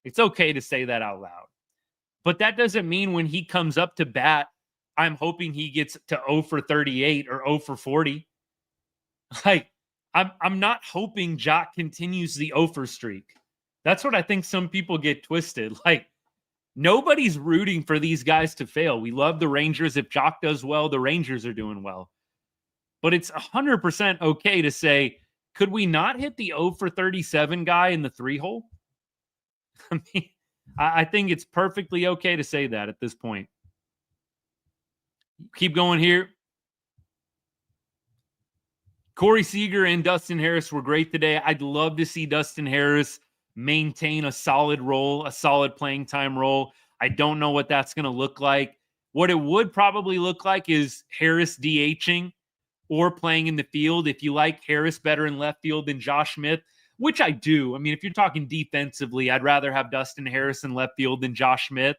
Speaker 1: It's okay to say that out loud. But that doesn't mean when he comes up to bat, I'm hoping he gets to 0 for 38 or 0 for 40. Like, I'm not hoping Jock continues the 0 for streak. That's what I think some people get twisted. Like, nobody's rooting for these guys to fail. We love the Rangers. If Jock does well, the Rangers are doing well. But it's 100% okay to say, could we not hit the 0 for 37 guy in the 3-hole? I mean, I think it's perfectly okay to say that at this point. Keep going here. Corey Seager and Dustin Harris were great today. I'd love to see Dustin Harris maintain a solid role, a solid playing time role. I don't know what that's going to look like. What it would probably look like is Harris DHing or playing in the field. If you like Harris better in left field than Josh Smith, which I do. I mean, if you're talking defensively, I'd rather have Dustin Harris in left field than Josh Smith.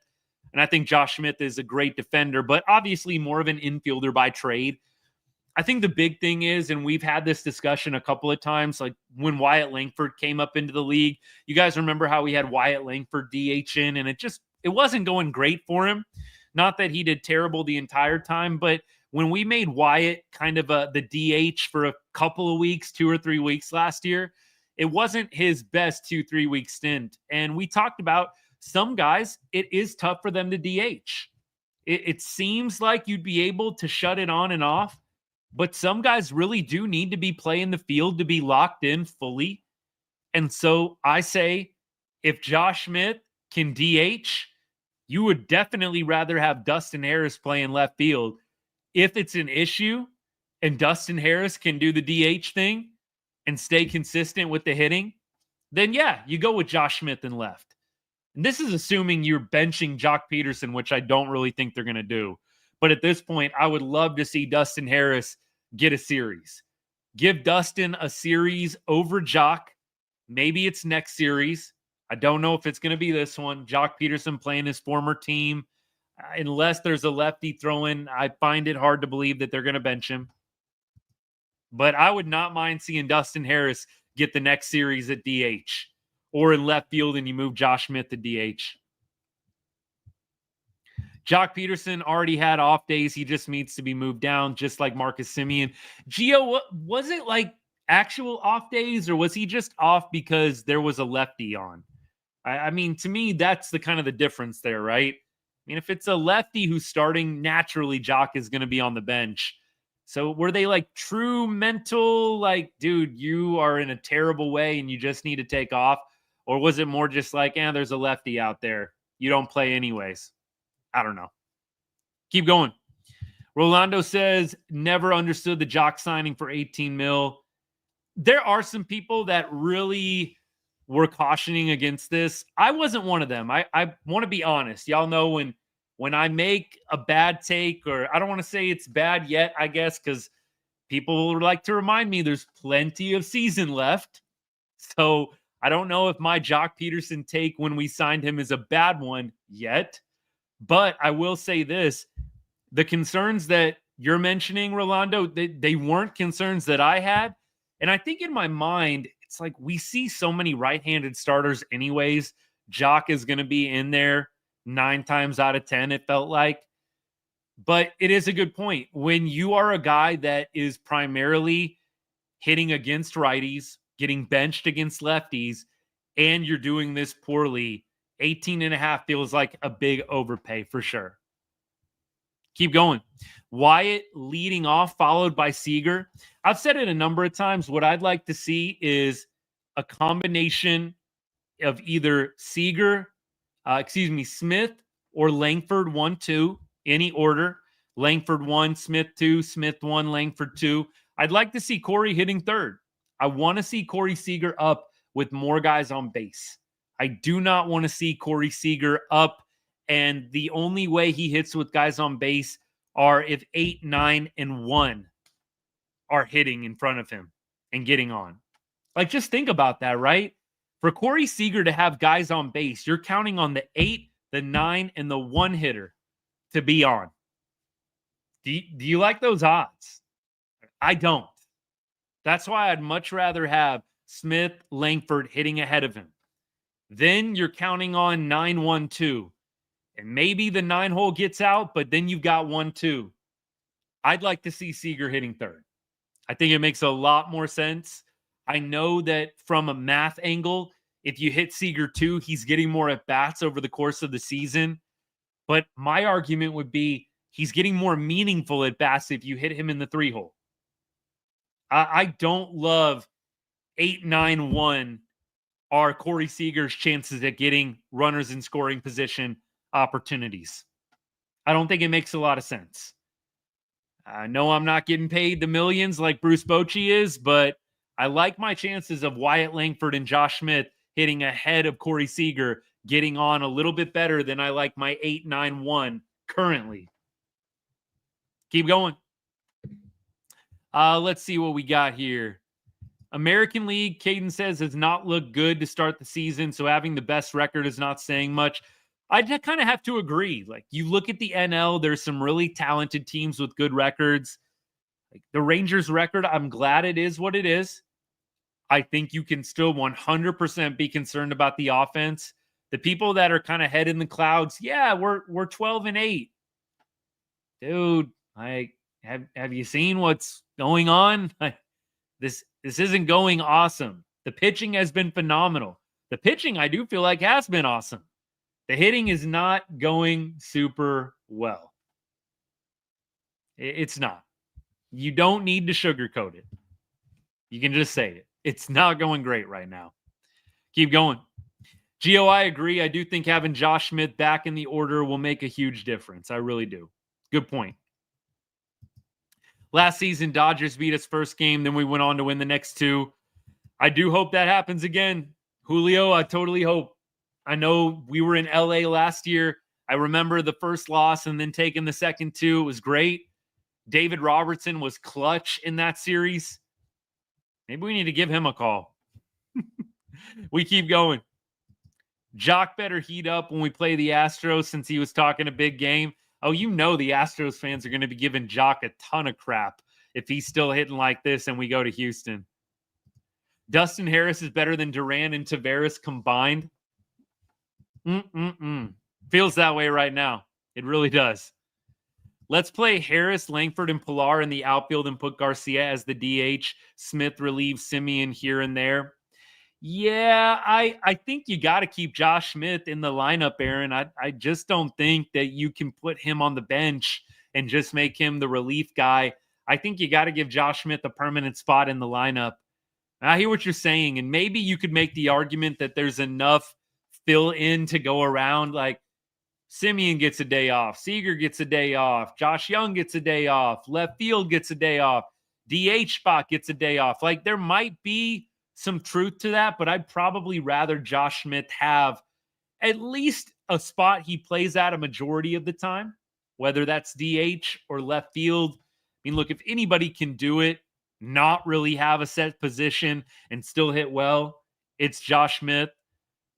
Speaker 1: And I think Josh Smith is a great defender, but obviously more of an infielder by trade. I think the big thing is, and we've had this discussion a couple of times, like when Wyatt Langford came up into the league, you guys remember how we had Wyatt Langford DH in, and it wasn't going great for him. Not that he did terrible the entire time, but when we made Wyatt kind of the DH for a couple of weeks, 2 or 3 weeks last year, it wasn't his best 2-3 week stint. And we talked about some guys, it is tough for them to DH. It seems like you'd be able to shut it on and off, but some guys really do need to be playing the field to be locked in fully. And so I say, if Josh Smith can DH, you would definitely rather have Dustin Harris playing left field. If it's an issue and Dustin Harris can do the DH thing and stay consistent with the hitting, then yeah, you go with Josh Smith in left. And this is assuming you're benching Jock Peterson, which I don't really think they're going to do. But at this point, I would love to see Dustin Harris get a series. Give Dustin a series over Jock. Maybe it's next series. I don't know if it's going to be this one. Jock Peterson playing his former team. Unless there's a lefty throwing, I find it hard to believe that they're going to bench him. But I would not mind seeing Dustin Harris get the next series at DH or in left field and you move Josh Smith to DH. Jock Peterson already had off days. He just needs to be moved down, just like Marcus Semien. Gio, was it like actual off days, or was he just off because there was a lefty on? I mean, to me, that's the kind of the difference there, right? I mean, if it's a lefty who's starting, naturally Jock is going to be on the bench. So were they like true mental, like, dude, you are in a terrible way and you just need to take off? Or was it more just like, there's a lefty out there. You don't play anyways. I don't know. Keep going. Rolando says, never understood the Jock signing for 18 mil. There are some people that really were cautioning against this. I wasn't one of them. I want to be honest. Y'all know when I make a bad take, or I don't want to say it's bad yet, I guess, because people like to remind me there's plenty of season left. So I don't know if my Jock Peterson take when we signed him is a bad one yet. But I will say this, the concerns that you're mentioning, Rolando, they weren't concerns that I had. And I think in my mind, it's like we see so many right-handed starters anyways. Jock is going to be in there 9 times out of 10, it felt like. But it is a good point. When you are a guy that is primarily hitting against righties, getting benched against lefties, and you're doing this poorly, 18.5 feels like a big overpay for sure. Keep going. Wyatt leading off, followed by Seager. I've said it a number of times. What I'd like to see is a combination of either Smith or Langford 1-2, any order. Langford 1, Smith 2, Smith 1, Langford 2. I'd like to see Corey hitting third. I want to see Corey Seager up with more guys on base. I do not want to see Corey Seager up, and the only way he hits with guys on base are if 8, 9, and 1 are hitting in front of him and getting on. Like, just think about that, right? For Corey Seager to have guys on base, you're counting on the 8, the 9, and the 1 hitter to be on. Do you like those odds? I don't. That's why I'd much rather have Smith, Langford hitting ahead of him. Then you're counting on 9-1-2. And maybe the 9 hole gets out, but then you've got 1-2. I'd like to see Seager hitting third. I think it makes a lot more sense. I know that from a math angle, if you hit Seager 2, he's getting more at bats over the course of the season. But my argument would be he's getting more meaningful at bats if you hit him in the 3 hole. I don't love 8, 9, 1 are Corey Seager's chances at getting runners in scoring position opportunities. I don't think it makes a lot of sense. I know I'm not getting paid the millions like Bruce Bochy is, but I like my chances of Wyatt Langford and Josh Smith hitting ahead of Corey Seager, getting on a little bit better than I like my 8-9-1 currently. Keep going. Let's see what we got here. American League, Caden says, has not looked good to start the season, so having the best record is not saying much. I kind of have to agree. Like, you look at the NL, there's some really talented teams with good records. Like the Rangers record, I'm glad it is what it is. I think you can still 100% be concerned about the offense. The people that are kind of head in the clouds, yeah, we're 12-8. Dude, like have you seen what's going on? This isn't going awesome. The pitching has been phenomenal. The pitching I do feel like has been awesome. The hitting is not going super well. It's not. You don't need to sugarcoat it. You can just say it. It's not going great right now. Keep going. Gio, I agree. I do think having Josh Smith back in the order will make a huge difference. I really do. Good point. Last season, Dodgers beat us first game. Then we went on to win the next two. I do hope that happens again. Julio, I totally hope. I know we were in LA last year. I remember the first loss and then taking the second two. It was great. David Robertson was clutch in that series. Maybe we need to give him a call. We keep going. Jock better heat up when we play the Astros since he was talking a big game. Oh, you know the Astros fans are going to be giving Jock a ton of crap if he's still hitting like this and we go to Houston. Dustin Harris is better than Duran and Tavares combined. Feels that way right now. It really does. Let's play Harris, Langford, and Pilar in the outfield and put Garcia as the DH. Smith relieves Simeon here and there. Yeah, I think you got to keep Josh Smith in the lineup, Aaron. I just don't think that you can put him on the bench and just make him the relief guy. I think you got to give Josh Smith a permanent spot in the lineup. I hear what you're saying, and maybe you could make the argument that there's enough fill in to go around. Like Simeon gets a day off, Seager gets a day off, Josh Young gets a day off, left field gets a day off, DH spot gets a day off. Like there might be some truth to that, but I'd probably rather Josh Smith have at least a spot he plays at a majority of the time, whether that's DH or left field. I mean, look, if anybody can do it, not really have a set position and still hit well, it's Josh Smith.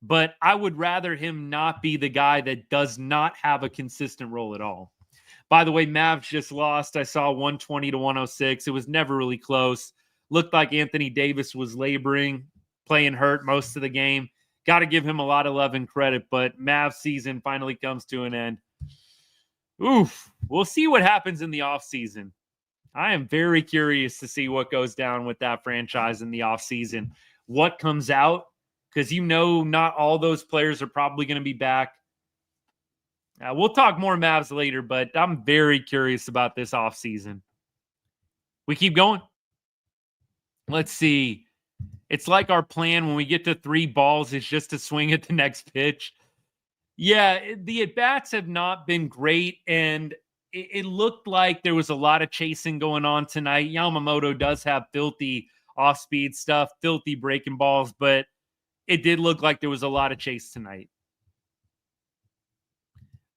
Speaker 1: But I would rather him not be the guy that does not have a consistent role at all. By the way, Mavs just lost. I saw 120-106. It was never really close. Looked like Anthony Davis was laboring, playing hurt most of the game. Got to give him a lot of love and credit, but Mavs season finally comes to an end. Oof. We'll see what happens in the offseason. I am very curious to see what goes down with that franchise in the offseason. What comes out, because not all those players are probably going to be back. We'll talk more Mavs later, but I'm very curious about this offseason. We keep going. Let's see. It's like our plan when we get to 3 balls is just to swing at the next pitch. Yeah, the at-bats have not been great, and it looked like there was a lot of chasing going on tonight. Yamamoto does have filthy off-speed stuff, filthy breaking balls, but it did look like there was a lot of chase tonight.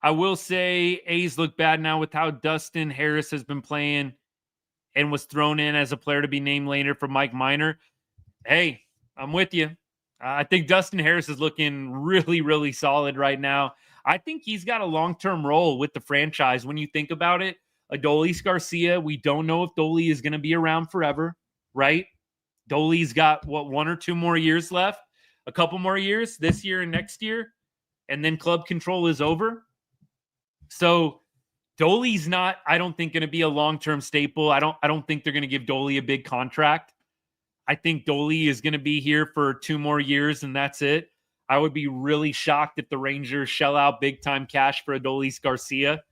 Speaker 1: I will say A's look bad now with how Dustin Harris has been playing and was thrown in as a player to be named later for Mike Minor. Hey, I'm with you. I think Dustin Harris is looking really, really solid right now. I think he's got a long-term role with the franchise. When you think about it, Adolis Garcia, we don't know if Dolly is going to be around forever, right? Dolly's got, 1 or 2 more years left? A couple more years, this year and next year, and then club control is over. So Dolly's not, I don't think, going to be a long-term staple. I don't think they're going to give Dolly a big contract. I think Dolly is going to be here for 2 more years, and that's it. I would be really shocked if the Rangers shell out big-time cash for Adolis Garcia.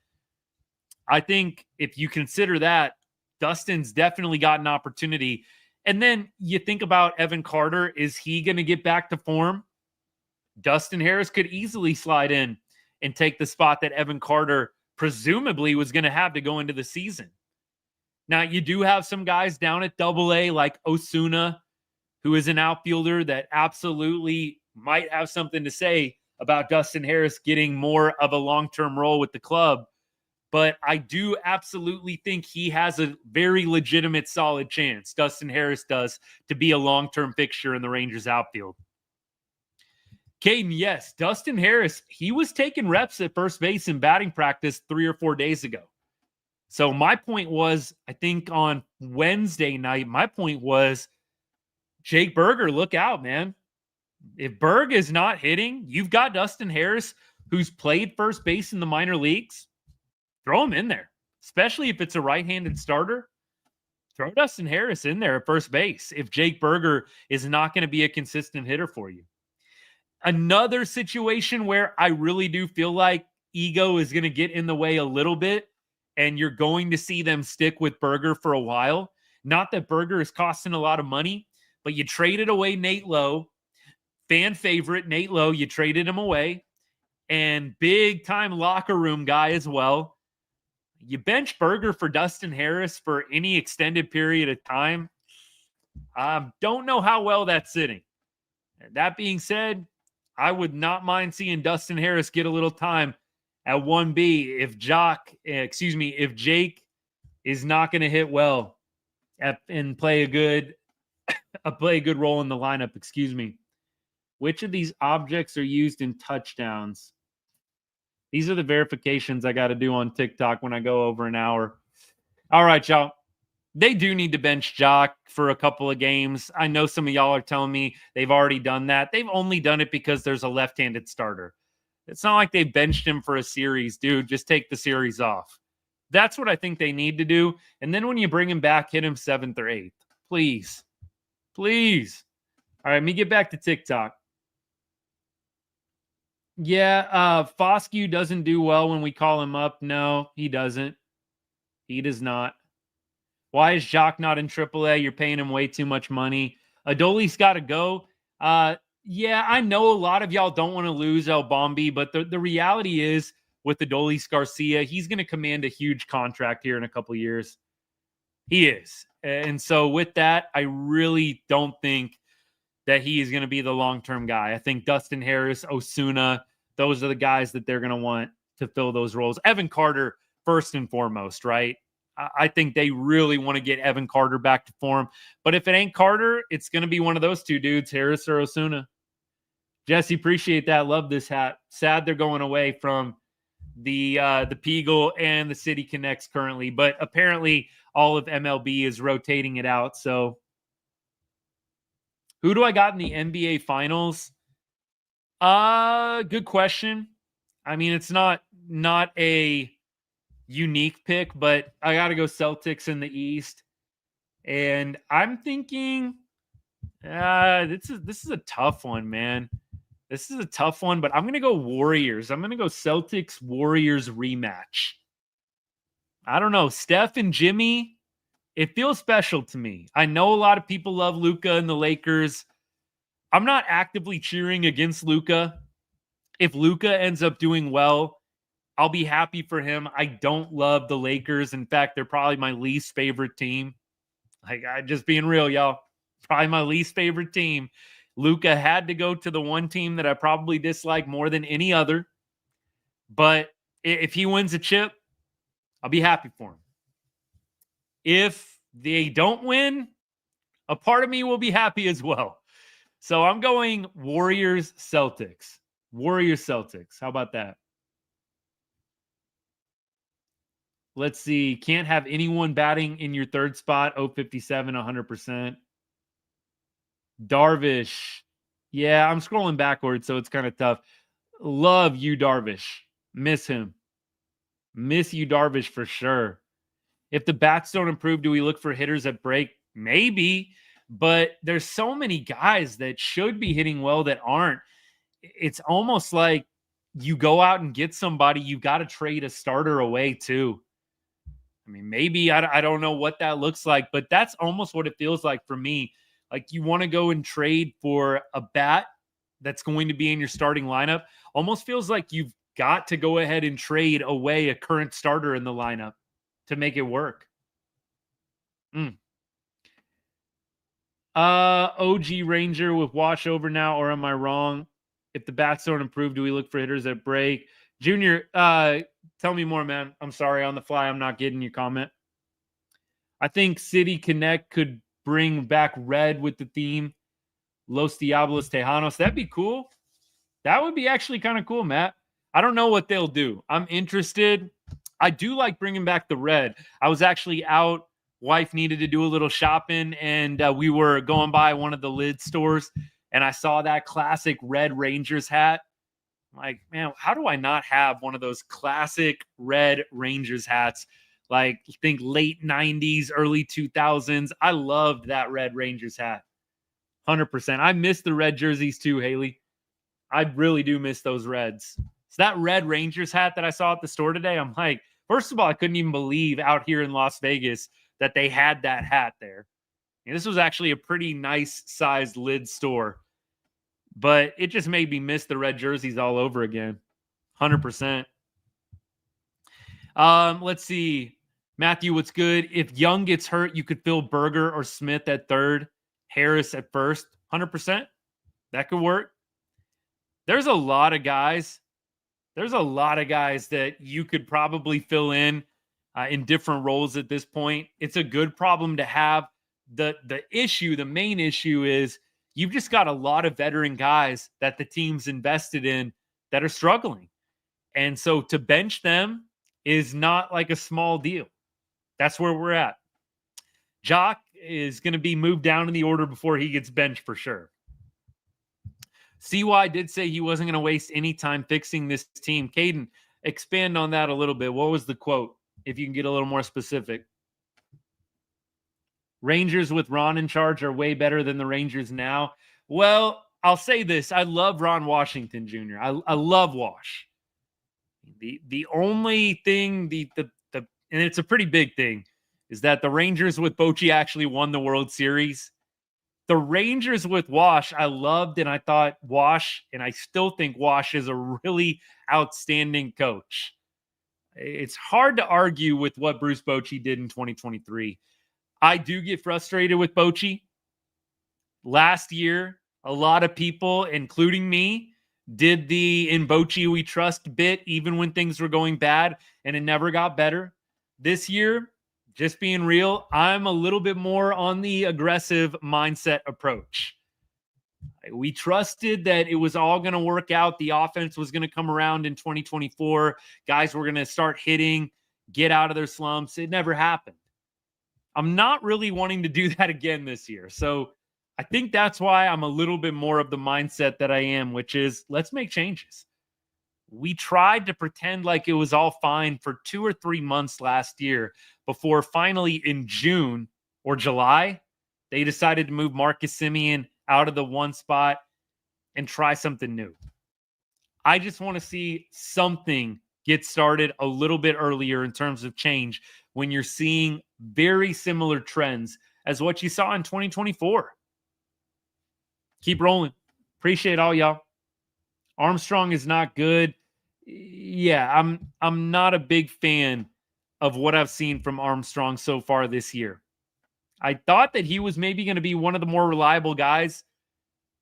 Speaker 1: I think if you consider that, Dustin's definitely got an opportunity. And then you think about Evan Carter. Is he going to get back to form? Dustin Harris could easily slide in and take the spot that Evan Carter presumably was going to have to go into the season. Now, you do have some guys down at AA like Osuna, who is an outfielder that absolutely might have something to say about Dustin Harris getting more of a long-term role with the club. But I do absolutely think he has a very legitimate, solid chance, Dustin Harris does, to be a long-term fixture in the Rangers outfield. Caden, yes, Dustin Harris, he was taking reps at first base in batting practice 3 or 4 days ago. So my point was, I think on Wednesday night, my point was, Jake Berger, look out, man. If Berg is not hitting, you've got Dustin Harris, who's played first base in the minor leagues. Throw him in there, especially if it's a right-handed starter. Throw Dustin Harris in there at first base if Jake Berger is not going to be a consistent hitter for you. Another situation where I really do feel like ego is going to get in the way a little bit, and you're going to see them stick with Berger for a while. Not that Berger is costing a lot of money, but you traded away Nate Lowe, fan favorite Nate Lowe. You traded him away, and big time locker room guy as well. You bench Berger for Dustin Harris for any extended period of time. Don't know how well that's sitting. That being said, I would not mind seeing Dustin Harris get a little time at 1B if Jake is not going to hit well and play a good role in the lineup. Excuse me. Which of these objects are used in touchdowns? These are the verifications I got to do on TikTok when I go over an hour. All right, y'all. They do need to bench Jock for a couple of games. I know some of y'all are telling me they've already done that. They've only done it because there's a left-handed starter. It's not like they benched him for a series. Dude, just take the series off. That's what I think they need to do. And then when you bring him back, hit him 7th or 8th. Please. Please. All right, let me get back to TikTok. Yeah, Foscue doesn't do well when we call him up. No, he doesn't. He does not. Why is Jock not in AAA? You're paying him way too much money. Adoli's got to go. Yeah, I know a lot of y'all don't want to lose El Bombi, but the reality is with Adolis Garcia, he's going to command a huge contract here in a couple of years. He is. And so with that, I really don't think that he is going to be the long-term guy. I think Dustin Harris, Osuna, those are the guys that they're going to want to fill those roles. Evan Carter, first and foremost, right? I think they really want to get Evan Carter back to form. But if it ain't Carter, it's going to be one of those two dudes, Harris or Osuna. Jesse, appreciate that. Love this hat. Sad they're going away from the Peagle and the City Connects currently. But apparently all of MLB is rotating it out. So who do I got in the NBA Finals? Good question. I mean, it's not a unique pick, but I got to go Celtics in the East. And I'm thinking this is a tough one, man. This is a tough one, but I'm going to go Warriors. I'm going to go Celtics Warriors rematch. I don't know. Steph and Jimmy, it feels special to me. I know a lot of people love Luka and the Lakers. I'm not actively cheering against Luka. If Luka ends up doing well, I'll be happy for him. I don't love the Lakers. In fact, they're probably my least favorite team. Like, I just being real, y'all. Probably my least favorite team. Luka had to go to the one team that I probably dislike more than any other. But if he wins a chip, I'll be happy for him. If they don't win, a part of me will be happy as well. So I'm going Warriors Celtics. Warriors Celtics. How about that? Let's see. Can't have anyone batting in your third spot. 057, 100%. Darvish. Yeah, I'm scrolling backwards, so it's kind of tough. Love you, Darvish. Miss him. Miss you, Darvish, for sure. If the bats don't improve, do we look for hitters that break? Maybe. But there's so many guys that should be hitting well that aren't. It's almost like you go out and get somebody, you've got to trade a starter away too. I mean, maybe I don't know what that looks like, but that's almost what it feels like for me. Like you want to go and trade for a bat that's going to be in your starting lineup. Almost feels like you've got to go ahead and trade away a current starter in the lineup to make it work. OG Ranger with wash over now, or am I wrong? If the bats don't improve, do we look for hitters that break? Junior, tell me more, man. I'm sorry, on the fly, I'm not getting your comment. I think City Connect could bring back red with the theme. Los Diablos Tejanos. That'd be cool. That would be actually kind of cool, Matt. I don't know what they'll do. I'm interested. I do like bringing back the red. I was actually out. Wife needed to do a little shopping, and we were going by one of the lid stores, and I saw that classic red Rangers hat. I'm like, man, how do I not have one of those classic red Rangers hats? Like, think late 90s, early 2000s. I loved that red Rangers hat. 100%. I miss the red jerseys too, Haley. I really do miss those reds. So that red Rangers hat that I saw at the store today, I'm like, first of all, I couldn't even believe out here in Las Vegas that they had that hat there. And this was actually a pretty nice sized lid store, but it just made me miss the red jerseys all over again. 100%. Let's see. Matthew, what's good? If Young gets hurt, you could fill Berger or Smith at third, Harris at first. 100%. That could work. There's a lot of guys. There's a lot of guys that you could probably fill in different roles at this point. It's a good problem to have. The main issue is you've just got a lot of veteran guys that the team's invested in that are struggling. And so to bench them is not like a small deal. That's where we're at. Jock is going to be moved down in the order before he gets benched for sure. CY did say he wasn't going to waste any time fixing this team. Caden, expand on that a little bit. What was the quote, if you can get a little more specific? Rangers with Ron in charge are way better than the Rangers now. Well, I'll say this. I love Ron Washington Jr. I love Wash. The only thing, and it's a pretty big thing, is that the Rangers with Bochy actually won the World Series. The Rangers with Wash, I loved, and I thought Wash, and I still think Wash is a really outstanding coach. It's hard to argue with what Bruce Bochy did in 2023. I do get frustrated with Bochy. Last year, a lot of people, including me, did the "in Bochy we trust" bit, even when things were going bad, and it never got better. This year, just being real, I'm a little bit more on the aggressive mindset approach. We trusted that it was all going to work out. The offense was going to come around in 2024. Guys were going to start hitting, get out of their slumps. It never happened. I'm not really wanting to do that again this year. So I think that's why I'm a little bit more of the mindset that I am, which is let's make changes. We tried to pretend like it was all fine for 2 or 3 months last year before finally in June or July, they decided to move Marcus Semien out of the one spot and try something new. I just want to see something get started a little bit earlier in terms of change when you're seeing very similar trends as what you saw in 2024. Keep rolling. Appreciate all y'all. Armstrong is not good. Yeah, I'm not a big fan of what I've seen from Armstrong so far this year. I thought that he was maybe going to be one of the more reliable guys.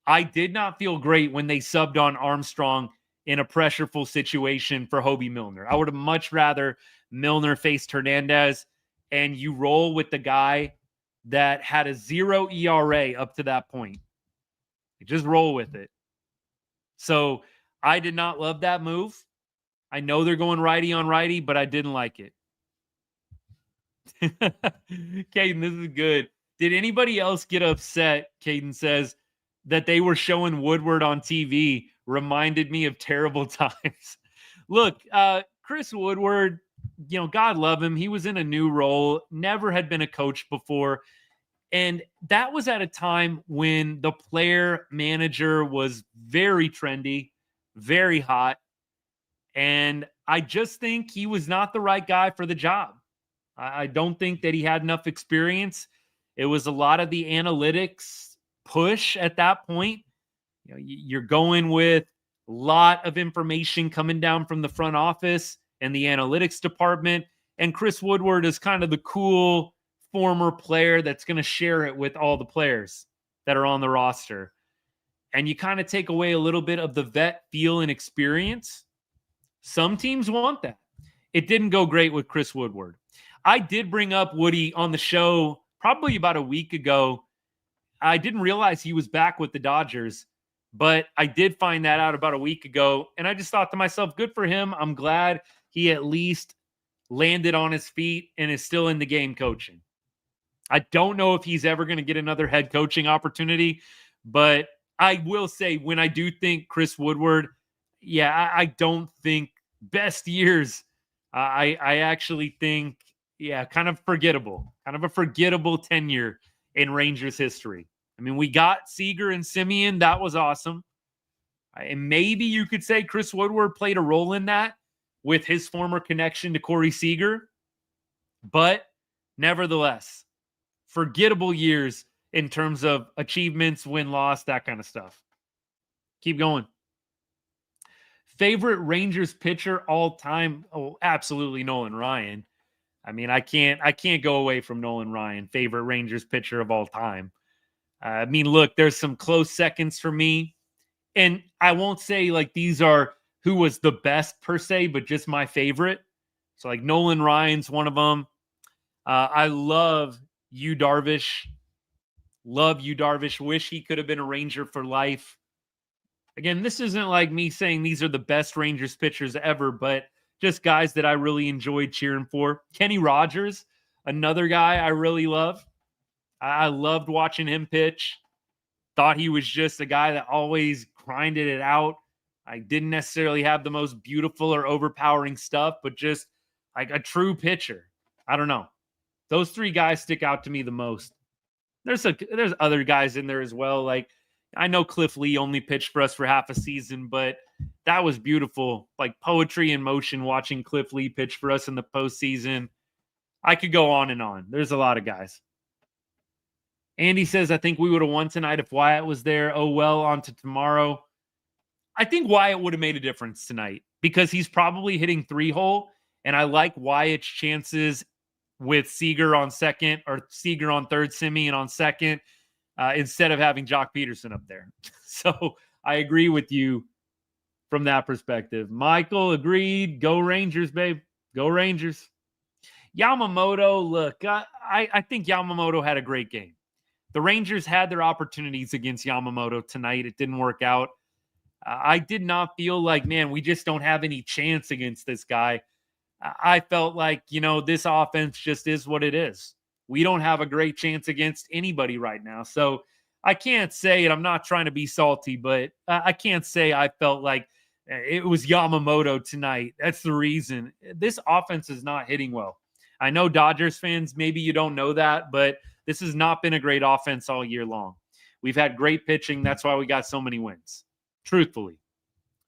Speaker 1: I did not feel great when they subbed on Armstrong in a pressureful situation for Hobie Milner. I would have much rather Milner faced Hernandez and you roll with the guy that had a 0 ERA up to that point. You just roll with it. So I did not love that move. I know they're going righty on righty, but I didn't like it. Caden, this is good. Did anybody else get upset, Caden says, that they were showing Woodward on TV? Reminded me of terrible times. Look, Chris Woodward, God love him. He was in a new role, never had been a coach before. And that was at a time when the player manager was very trendy, very hot. And I just think he was not the right guy for the job. I don't think that he had enough experience. It was a lot of the analytics push at that point. You're going with a lot of information coming down from the front office and the analytics department. And Chris Woodward is kind of the cool former player that's going to share it with all the players that are on the roster. And you kind of take away a little bit of the vet feel and experience. Some teams want that. It didn't go great with Chris Woodward. I did bring up Woody on the show probably about a week ago. I didn't realize he was back with the Dodgers, but I did find that out about a week ago. And I just thought to myself, good for him. I'm glad he at least landed on his feet, and is still in the game coaching. I don't know if he's ever going to get another head coaching opportunity, but I will say when I do think Chris Woodward, I don't think best years. I actually think, kind of a forgettable tenure in Rangers history. I mean, we got Seager and Simeon. That was awesome. And maybe you could say Chris Woodward played a role in that with his former connection to Corey Seager. But nevertheless, forgettable years in terms of achievements, win-loss, that kind of stuff. Keep going. Favorite Rangers pitcher all time? Oh, absolutely Nolan Ryan. I mean, I can't go away from Nolan Ryan, favorite Rangers pitcher of all time. I mean, look, there's some close seconds for me. And I won't say like these are who was the best per se, but just my favorite. So like Nolan Ryan's one of them. I love Yu Darvish. Love Yu Darvish. Wish he could have been a Ranger for life. Again, this isn't like me saying these are the best Rangers pitchers ever, but just guys that I really enjoyed cheering for. Kenny Rogers, another guy I really love. I loved watching him pitch. Thought he was just a guy that always grinded it out. I didn't necessarily have the most beautiful or overpowering stuff, but just like a true pitcher. I don't know. Those three guys stick out to me the most. There's other guys in there as well. Like I know Cliff Lee only pitched for us for half a season, but that was beautiful. Like poetry in motion watching Cliff Lee pitch for us in the postseason. I could go on and on. There's a lot of guys. Andy says, I think we would have won tonight if Wyatt was there. Oh, well, on to tomorrow. I think Wyatt would have made a difference tonight because he's probably hitting 3-hole, and I like Wyatt's chances with Seager on second or Seager on third, Simeon on second, instead of having Jock Peterson up there. So I agree with you from that perspective. Michael agreed. Go Rangers, babe. Go Rangers. Yamamoto, look, I think Yamamoto had a great game. The Rangers had their opportunities against Yamamoto tonight. It didn't work out. I did not feel like, man, we just don't have any chance against this guy. I felt like, this offense just is what it is. We don't have a great chance against anybody right now. So I can't say, and I'm not trying to be salty, but I can't say I felt like it was Yamamoto tonight. That's the reason. This offense is not hitting well. I know Dodgers fans, maybe you don't know that, but this has not been a great offense all year long. We've had great pitching. That's why we got so many wins, truthfully.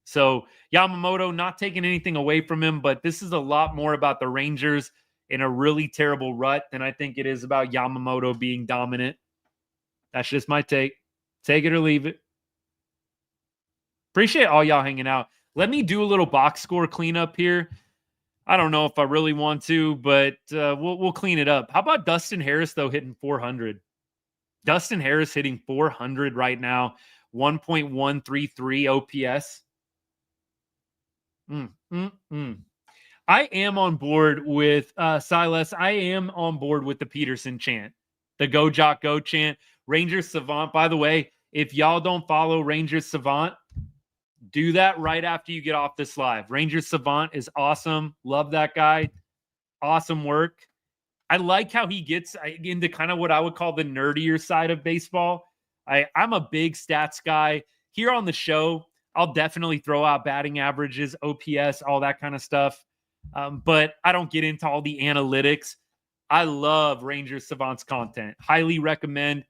Speaker 1: So Yamamoto, not taking anything away from him, but this is a lot more about the Rangers in a really terrible rut than I think it is about Yamamoto being dominant. That's just my take. Take it or leave it. Appreciate all y'all hanging out. Let me do a little box score cleanup here. I don't know if I really want to, but we'll clean it up. How about Dustin Harris, though, hitting 400? Dustin Harris hitting 400 right now, 1.133 OPS. I am on board with Silas. I am on board with the Peterson chant, the Go Jock Go chant. Rangers Savant, by the way, if y'all don't follow Rangers Savant, do that right after you get off this live. Rangers Savant is awesome. Love that guy. Awesome work. I like how he gets into kind of what I would call the nerdier side of baseball. I'm a big stats guy. Here on the show, I'll definitely throw out batting averages, OPS, all that kind of stuff. But I don't get into all the analytics. I love Rangers Savant's content. Highly recommend.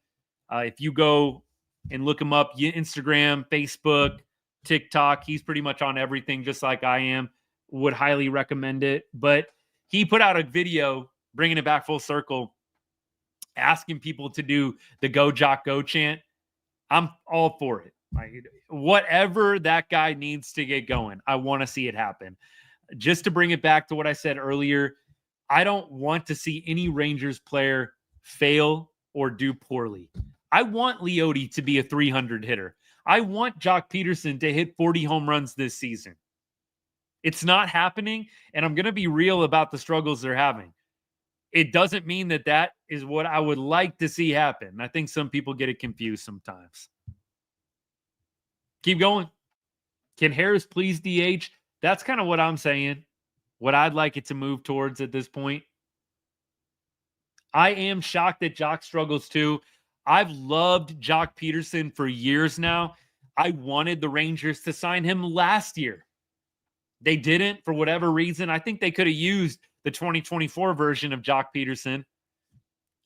Speaker 1: If you go and look him up, Instagram, Facebook, TikTok, he's pretty much on everything just like I am. Would highly recommend it. But he put out a video bringing it back full circle, asking people to do the Go Jock Go chant. I'm all for it. Whatever that guy needs to get going, I want to see it happen. Just to bring it back to what I said earlier, I don't want to see any Rangers player fail or do poorly. I want Leote to be a 300 hitter. I want Jock Peterson to hit 40 home runs this season. It's not happening, and I'm going to be real about the struggles they're having. It doesn't mean that that is what I would like to see happen. I think some people get it confused sometimes. Keep going. Can Harris please DH? That's kind of what I'm saying. what I'd like it to move towards at this point. I am shocked that Jock struggles too. I've loved Jock Peterson for years now. I wanted the Rangers to sign him last year. They didn't for whatever reason. I think they could have used the 2024 version of Jock Peterson.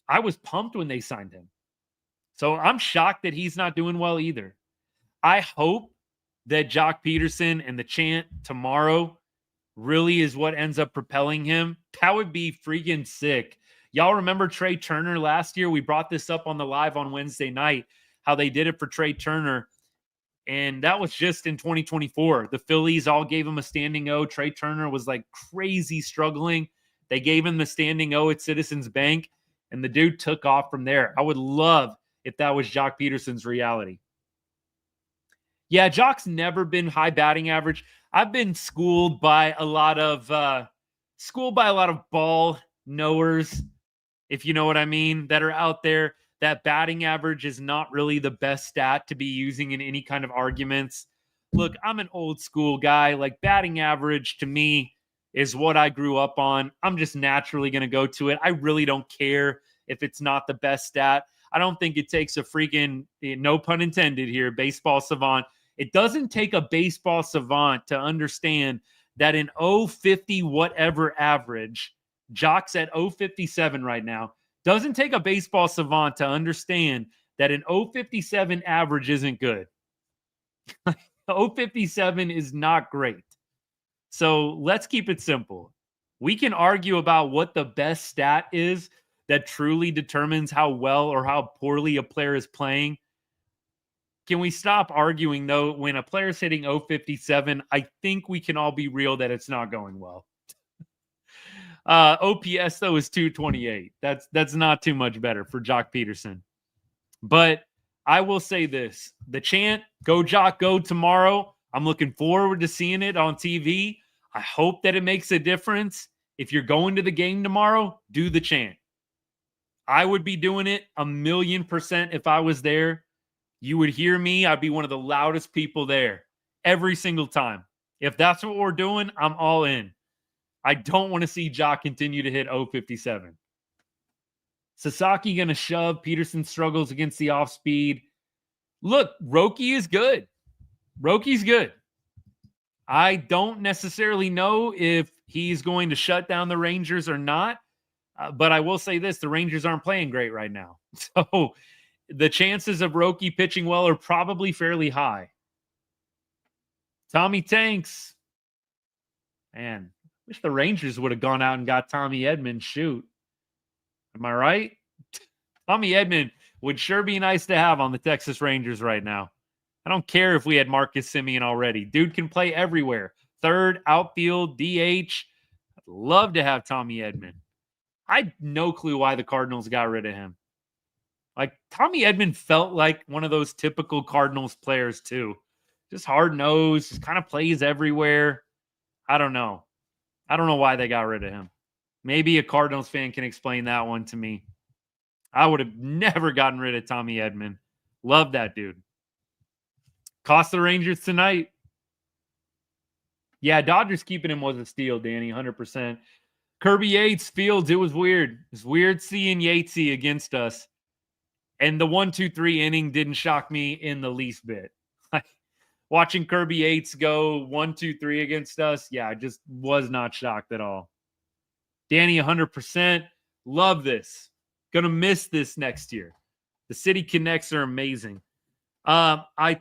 Speaker 1: I was pumped when they signed him. So I'm shocked that he's not doing well either. I hope that Jock Peterson and the chant tomorrow really is what ends up propelling him. That would be freaking sick. Y'all remember Trey Turner last year? We brought this up on the live on Wednesday night, how they did it for Trey Turner. And that was just in 2024. The Phillies all gave him a standing O. Trey Turner was like crazy struggling. They gave him the standing O at Citizens Bank, and the dude took off from there. I would love if that was Jock Peterson's reality. Yeah, Jock's never been high batting average. I've been schooled by a lot of ball knowers, if you know what I mean, that are out there. That batting average is not really the best stat to be using in any kind of arguments. Look, I'm an old school guy. Like, batting average to me is what I grew up on. I'm just naturally going to go to it. I really don't care if it's not the best stat. I don't think it takes a freaking, no pun intended here, baseball savant. It doesn't take a baseball savant to understand that an 050 whatever average, Jock's at 057 right now, doesn't take a baseball savant to understand that an 057 average isn't good. 057 is not great. So let's keep it simple. We can argue about what the best stat is that truly determines how well or how poorly a player is playing. Can we stop arguing, though, when a player's hitting 057? I think we can all be real that it's not going well. OPS, though, is 228. That's not too much better for Jock Peterson. But I will say this. The chant, Go Jock, Go tomorrow. I'm looking forward to seeing it on TV. I hope that it makes a difference. If you're going to the game tomorrow, do the chant. I would be doing it 1,000,000% if I was there. You would hear me. I'd be one of the loudest people there every single time. If that's what we're doing, I'm all in. I don't want to see Jock continue to hit 057. Sasaki going to shove. Peterson struggles against the off speed. Look, Roki is good. Roki's good. I don't necessarily know if he's going to shut down the Rangers or not. But I will say this, the Rangers aren't playing great right now. So the chances of Roki pitching well are probably fairly high. Tommy Tanks. Man, wish the Rangers would have gone out and got Tommy Edman. Shoot. Am I right? Tommy Edman would sure be nice to have on the Texas Rangers right now. I don't care if we had Marcus Semien already. Dude can play everywhere. Third, outfield, DH. I'd love to have Tommy Edman. I had no clue why the Cardinals got rid of him. Like, Tommy Edman felt like one of those typical Cardinals players too. Just hard-nosed, just kind of plays everywhere. I don't know. I don't know why they got rid of him. Maybe a Cardinals fan can explain that one to me. I would have never gotten rid of Tommy Edman. Love that dude. Cost the Rangers tonight. Yeah, Dodgers keeping him was a steal, Danny, 100%. Kirby Yates, Fields, it was weird. It was weird seeing Yatesy against us. And the 1-2-3 inning didn't shock me in the least bit. Watching Kirby Yates go 1-2-3 against us, yeah, I just was not shocked at all. Danny, 100%. Love this. Gonna miss this next year. The City Connects are amazing. I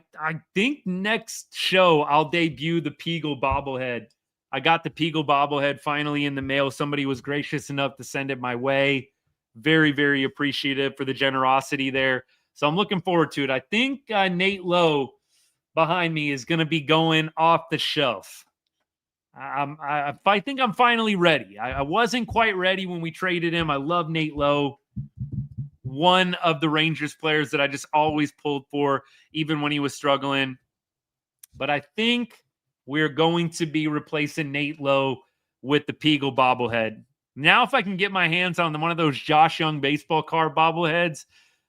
Speaker 1: think next show I'll debut the Peagle bobblehead. I got the Peagle bobblehead finally in the mail. Somebody was gracious enough to send it my way. Very, very appreciative for the generosity there. So I'm looking forward to it. I think Nate Lowe behind me is going to be going off the shelf. I think I'm finally ready. I wasn't quite ready when we traded him. I love Nate Lowe. One of the Rangers players that I just always pulled for, even when he was struggling. But I think we're going to be replacing Nate Lowe with the Peagle bobblehead. Now, if I can get my hands on one of those Josh Young baseball card bobbleheads,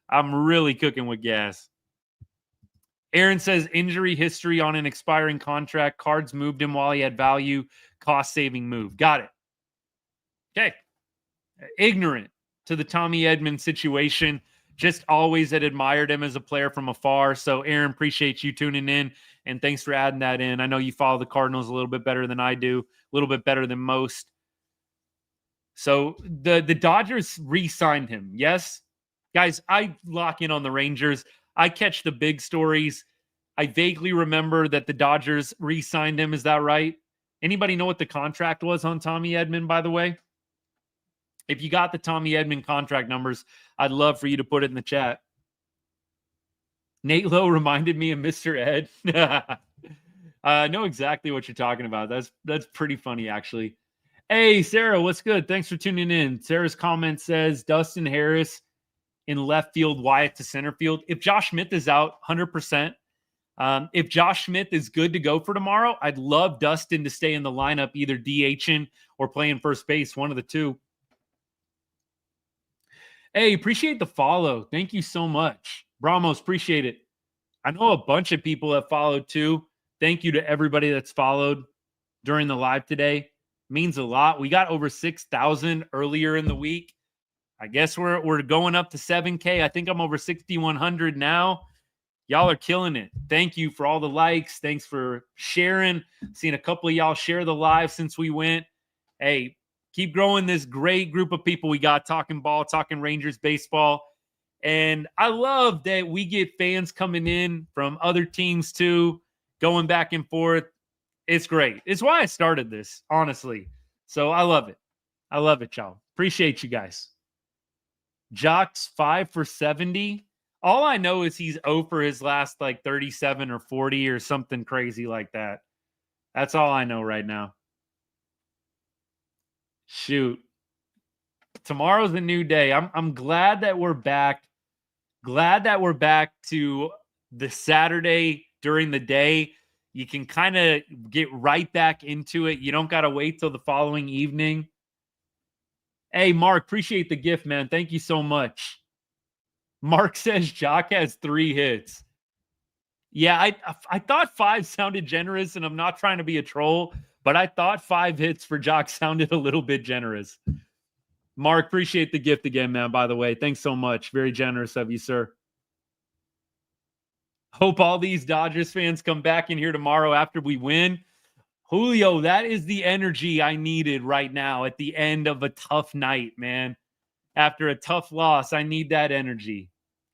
Speaker 1: I'm really cooking with gas. Aaron says injury history on an expiring contract. Cards moved him while he had value. Cost-saving move. Got it. Okay. Ignorant to the Tommy Edman situation. Just always had admired him as a player from afar. So, Aaron, appreciate you tuning in, and thanks for adding that in. I know you follow the Cardinals a little bit better than I do, a little bit better than most. So, the Dodgers re-signed him, yes? Guys, I lock in on the Rangers. I catch the big stories. I vaguely remember that the Dodgers re-signed him. Is that right? Anybody know what the contract was on Tommy Edman, by the way? If you got the Tommy Edman contract numbers, I'd love for you to put it in the chat. Nate Lowe reminded me of Mr. Ed. I know exactly what you're talking about. That's pretty funny, actually. Hey, Sarah, what's good? Thanks for tuning in. Sarah's comment says Dustin Harris in left field, Wyatt to center field. If Josh Smith is out, 100%. If Josh Smith is good to go for tomorrow, I'd love Dustin to stay in the lineup, either DHing or playing first base, one of the two. Hey, appreciate the follow. Thank you so much. Bramos, appreciate it. I know a bunch of people have followed too. Thank you to everybody that's followed during the live today. Means a lot. We got over 6,000 earlier in the week. I guess we're going up to 7K. I think I'm over 6,100 now. Y'all are killing it. Thank you for all the likes. Thanks for sharing. Seen a couple of y'all share the live since we went. Hey, keep growing this great group of people we got talking ball, talking Rangers baseball. And I love that we get fans coming in from other teams too, going back and forth. It's great. It's why I started this, honestly. So I love it. I love it, y'all. Appreciate you guys. Jock's 5 for 70. All I know is he's 0 for his last like 37 or 40 or something crazy like that. That's all I know right now. Shoot. Tomorrow's a new day. I'm glad that we're back. Glad that we're back to the Saturday during the day. You can kind of get right back into it. You don't got to wait till the following evening. Hey, Mark, appreciate the gift, man. Thank you so much. Mark says Jock has 3 hits. Yeah, I thought 5 sounded generous, and I'm not trying to be a troll, but I thought 5 hits for Jock sounded a little bit generous. Mark, appreciate the gift again, man, by the way. Thanks so much. Very generous of you, sir. Hope all these Dodgers fans come back in here tomorrow after we win. Julio, that is the energy I needed right now at the end of a tough night, man. After a tough loss, I need that energy.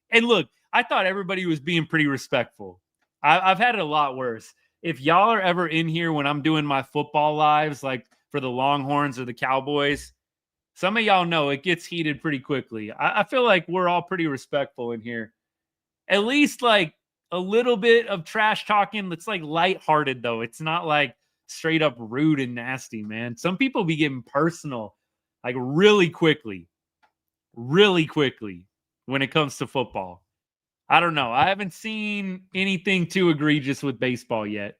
Speaker 1: And look, I thought everybody was being pretty respectful. I've had it a lot worse. If y'all are ever in here when I'm doing my football lives, like for the Longhorns or the Cowboys, some of y'all know it gets heated pretty quickly. I feel like we're all pretty respectful in here. At least like a little bit of trash talking that's like lighthearted, though. It's not like straight up rude and nasty, man. Some people be getting personal like really quickly when it comes to football. I don't know. I haven't seen anything too egregious with baseball yet.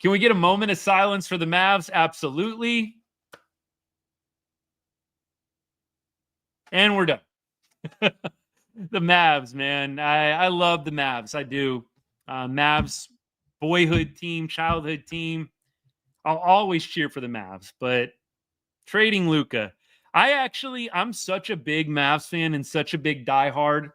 Speaker 1: Can we get a moment of silence for the Mavs? Absolutely. And we're done. The Mavs, man. I love the Mavs. I do. Mavs, boyhood team, childhood team. I'll always cheer for the Mavs, but trading Luka. I'm such a big Mavs fan and such a big diehard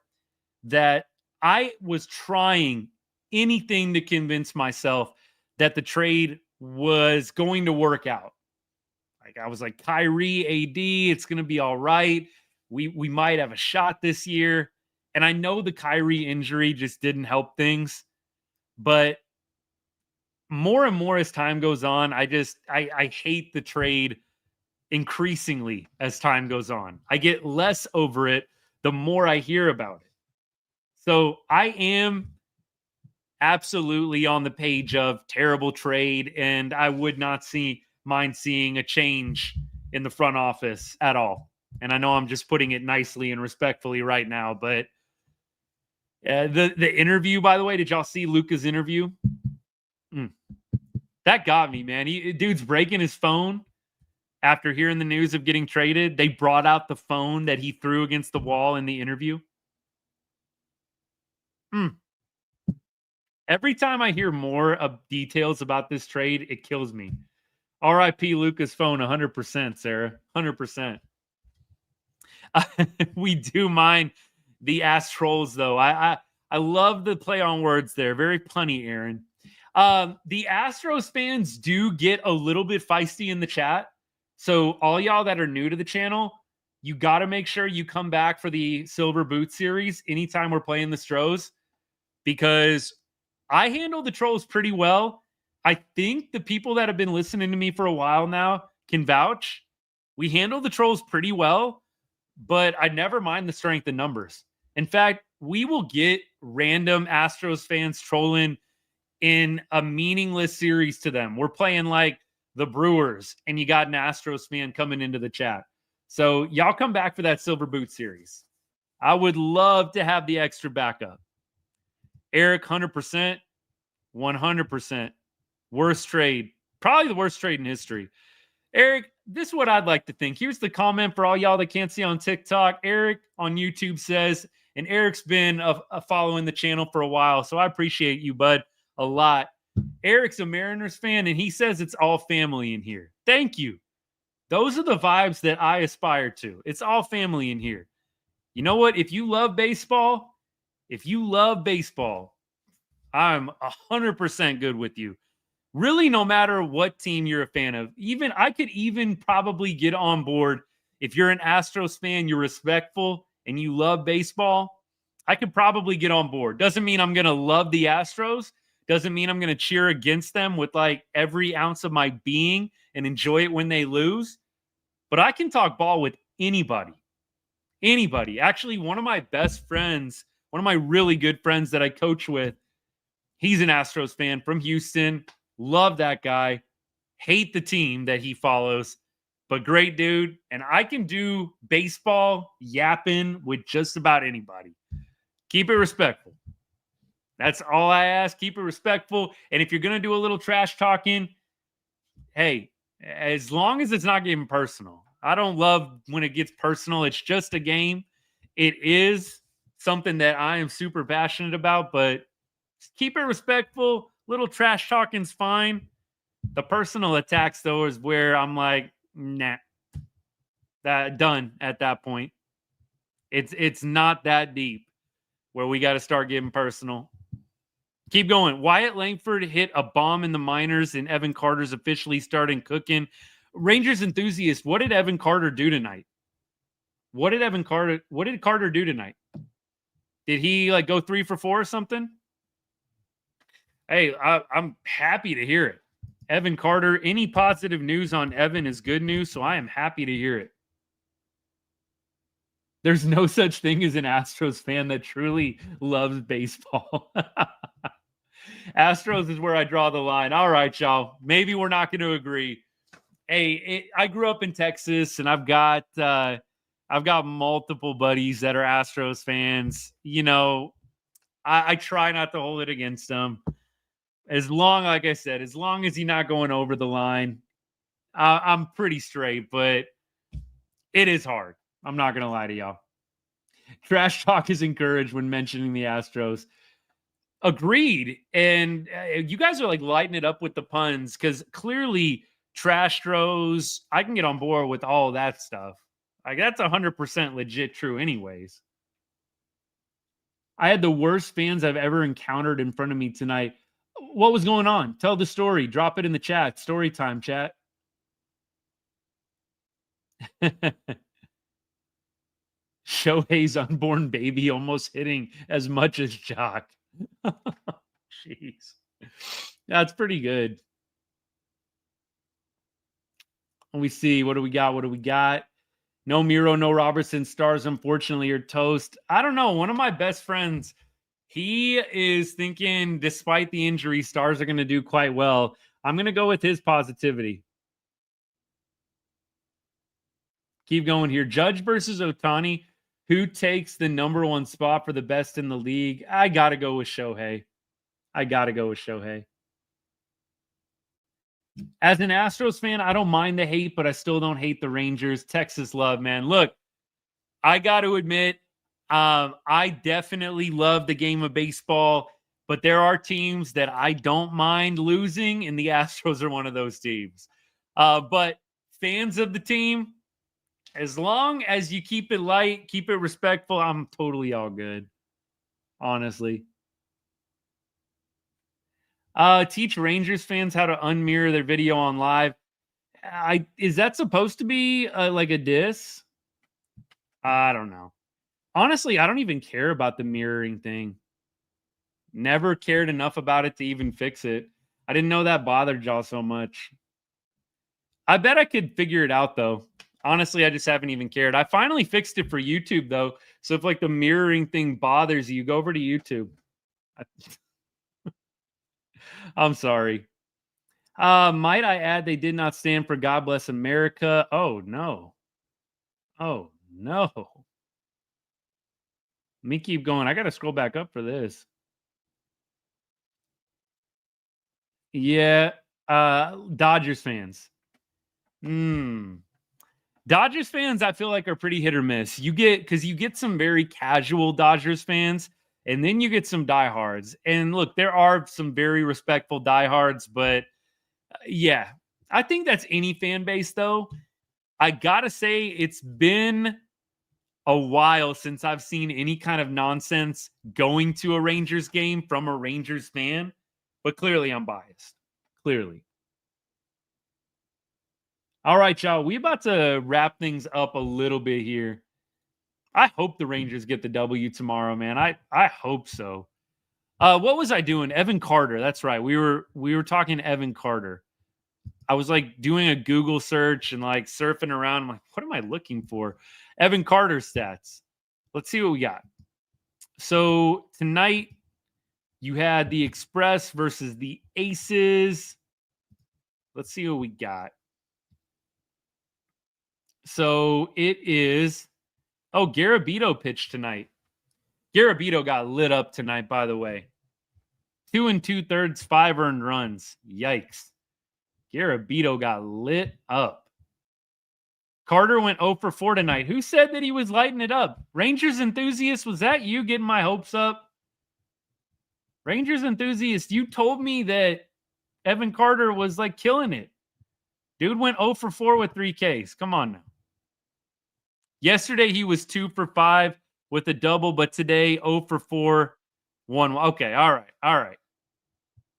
Speaker 1: that I was trying anything to convince myself that the trade was going to work out. Like I was like, Kyrie, AD, it's going to be all right. We might have a shot this year. And I know the Kyrie injury just didn't help things. But more and more as time goes on, I hate the trade increasingly as time goes on. I get less over it the more I hear about it. So I am absolutely on the page of terrible trade, and I would not mind seeing a change in the front office at all. And I know I'm just putting it nicely and respectfully right now, but the interview, by the way, did y'all see Luka's interview? That got me, man. Dude's breaking his phone after hearing the news of getting traded. They brought out the phone that he threw against the wall in the interview. Every time I hear more of details about this trade, it kills me. R.I.P. Lucas phone, 100%, Sarah. 100%. We do mind the Astros, though. I love the play on words there. Very punny, Aaron. The Astros fans do get a little bit feisty in the chat. So all y'all that are new to the channel, you got to make sure you come back for the Silver Boot series anytime we're playing the Stros, because I handle the trolls pretty well. I think the people that have been listening to me for a while now can vouch. We handle the trolls pretty well, but I never mind the strength in numbers. In fact, we will get random Astros fans trolling in a meaningless series to them. We're playing like the Brewers, and you got an Astros fan coming into the chat. So y'all come back for that Silver Boot series. I would love to have the extra backup. Eric, 100%, 100%. Worst trade. Probably the worst trade in history. Eric, this is what I'd like to think. Here's the comment for all y'all that can't see on TikTok. Eric on YouTube says, and Eric's been following the channel for a while, so I appreciate you, bud, a lot. Eric's a Mariners fan, and he says it's all family in here. Thank you. Those are the vibes that I aspire to. It's all family in here. You know what? If you love baseball, I'm 100% good with you. Really, no matter what team you're a fan of. I could even probably get on board if you're an Astros fan, you're respectful, and you love baseball. I could probably get on board. Doesn't mean I'm going to love the Astros. Doesn't mean I'm going to cheer against them with like every ounce of my being and enjoy it when they lose. But I can talk ball with anybody. Anybody. Actually, one of my best friends, one of my really good friends that I coach with, he's an Astros fan from Houston. Love that guy. Hate the team that he follows, but great dude. And I can do baseball yapping with just about anybody. Keep it respectful. That's all I ask. Keep it respectful. And if you're going to do a little trash talking, hey, as long as it's not getting personal. I don't love when it gets personal. It's just a game. It is something that I am super passionate about, but keep it respectful. Little trash talking's fine. The personal attacks, though, is where I'm like, nah, that done at that point. It's not that deep where we got to start getting personal. Keep going. Wyatt Langford hit a bomb in the minors, and Evan Carter's officially starting cooking. Rangers enthusiast, what did Evan Carter do tonight? What did Carter do tonight? Did he like go 3 for 4 or something? Hey, I'm happy to hear it. Evan Carter, any positive news on Evan is good news, so I am happy to hear it. There's no such thing as an Astros fan that truly loves baseball. Astros is where I draw the line. All right, y'all. Maybe we're not going to agree. Hey, I grew up in Texas, and I've got multiple buddies that are Astros fans. You know, I try not to hold it against them. Like I said, as long as you're not going over the line, I'm pretty straight, but it is hard. I'm not going to lie to y'all. Trash talk is encouraged when mentioning the Astros. Agreed. And you guys are like lighting it up with the puns because clearly Trastros, I can get on board with all that stuff. Like that's 100% legit true anyways. I had the worst fans I've ever encountered in front of me tonight. What was going on? Tell the story. Drop it in the chat. Story time, chat. Shohei's unborn baby almost hitting as much as Jock. Jeez. That's pretty good. We see. What do we got? No Miro, no Robertson. Stars, unfortunately, are toast. I don't know. One of my best friends, he is thinking, despite the injury, Stars are going to do quite well. I'm going to go with his positivity. Keep going here. Judge versus Ohtani. Who takes the number 1 spot for the best in the league? I got to go with Shohei. As an Astros fan, I don't mind the hate, but I still don't hate the Rangers. Texas love, man. Look, I got to admit, I definitely love the game of baseball. But there are teams that I don't mind losing, and the Astros are one of those teams. But fans of the team, as long as you keep it light, keep it respectful, I'm totally all good, honestly. Teach Rangers fans how to unmirror their video on live. Is that supposed to be like a diss? I don't know. Honestly, I don't even care about the mirroring thing. Never cared enough about it to even fix it. I didn't know that bothered y'all so much. I bet I could figure it out though. Honestly, I just haven't even cared. I finally fixed it for YouTube though. So if like the mirroring thing bothers you, go over to YouTube. I'm sorry. Might I add they did not stand for God Bless America? Oh no. Oh no. Let me keep going. I gotta scroll back up for this. Yeah. Dodgers fans. Dodgers fans, I feel like are pretty hit or miss. You get some very casual Dodgers fans, and then you get some diehards. And look, there are some very respectful diehards, but yeah, I think that's any fan base though. I gotta say, it's been a while since I've seen any kind of nonsense going to a Rangers game from a Rangers fan, but clearly I'm biased. Clearly. All right, y'all. We about to wrap things up a little bit here. I hope the Rangers get the W tomorrow, man. I hope so. What was I doing? Evan Carter. That's right. We were talking Evan Carter. I was like doing a Google search and like surfing around. I'm like, what am I looking for? Evan Carter stats. Let's see what we got. So tonight you had the Express versus the Aces. Let's see what we got. So it is. Oh, Garabito pitched tonight. Garabito got lit up tonight, by the way. 2 2/3, 5 earned runs. Yikes. Garabito got lit up. Carter went 0 for 4 tonight. Who said that he was lighting it up? Rangers enthusiast, was that you getting my hopes up? Rangers enthusiast, you told me that Evan Carter was like killing it. Dude went 0 for 4 with 3 Ks. Come on now. Yesterday he was 2 for 5 with a double, but today 0 for 4, 1. Okay, all right, all right.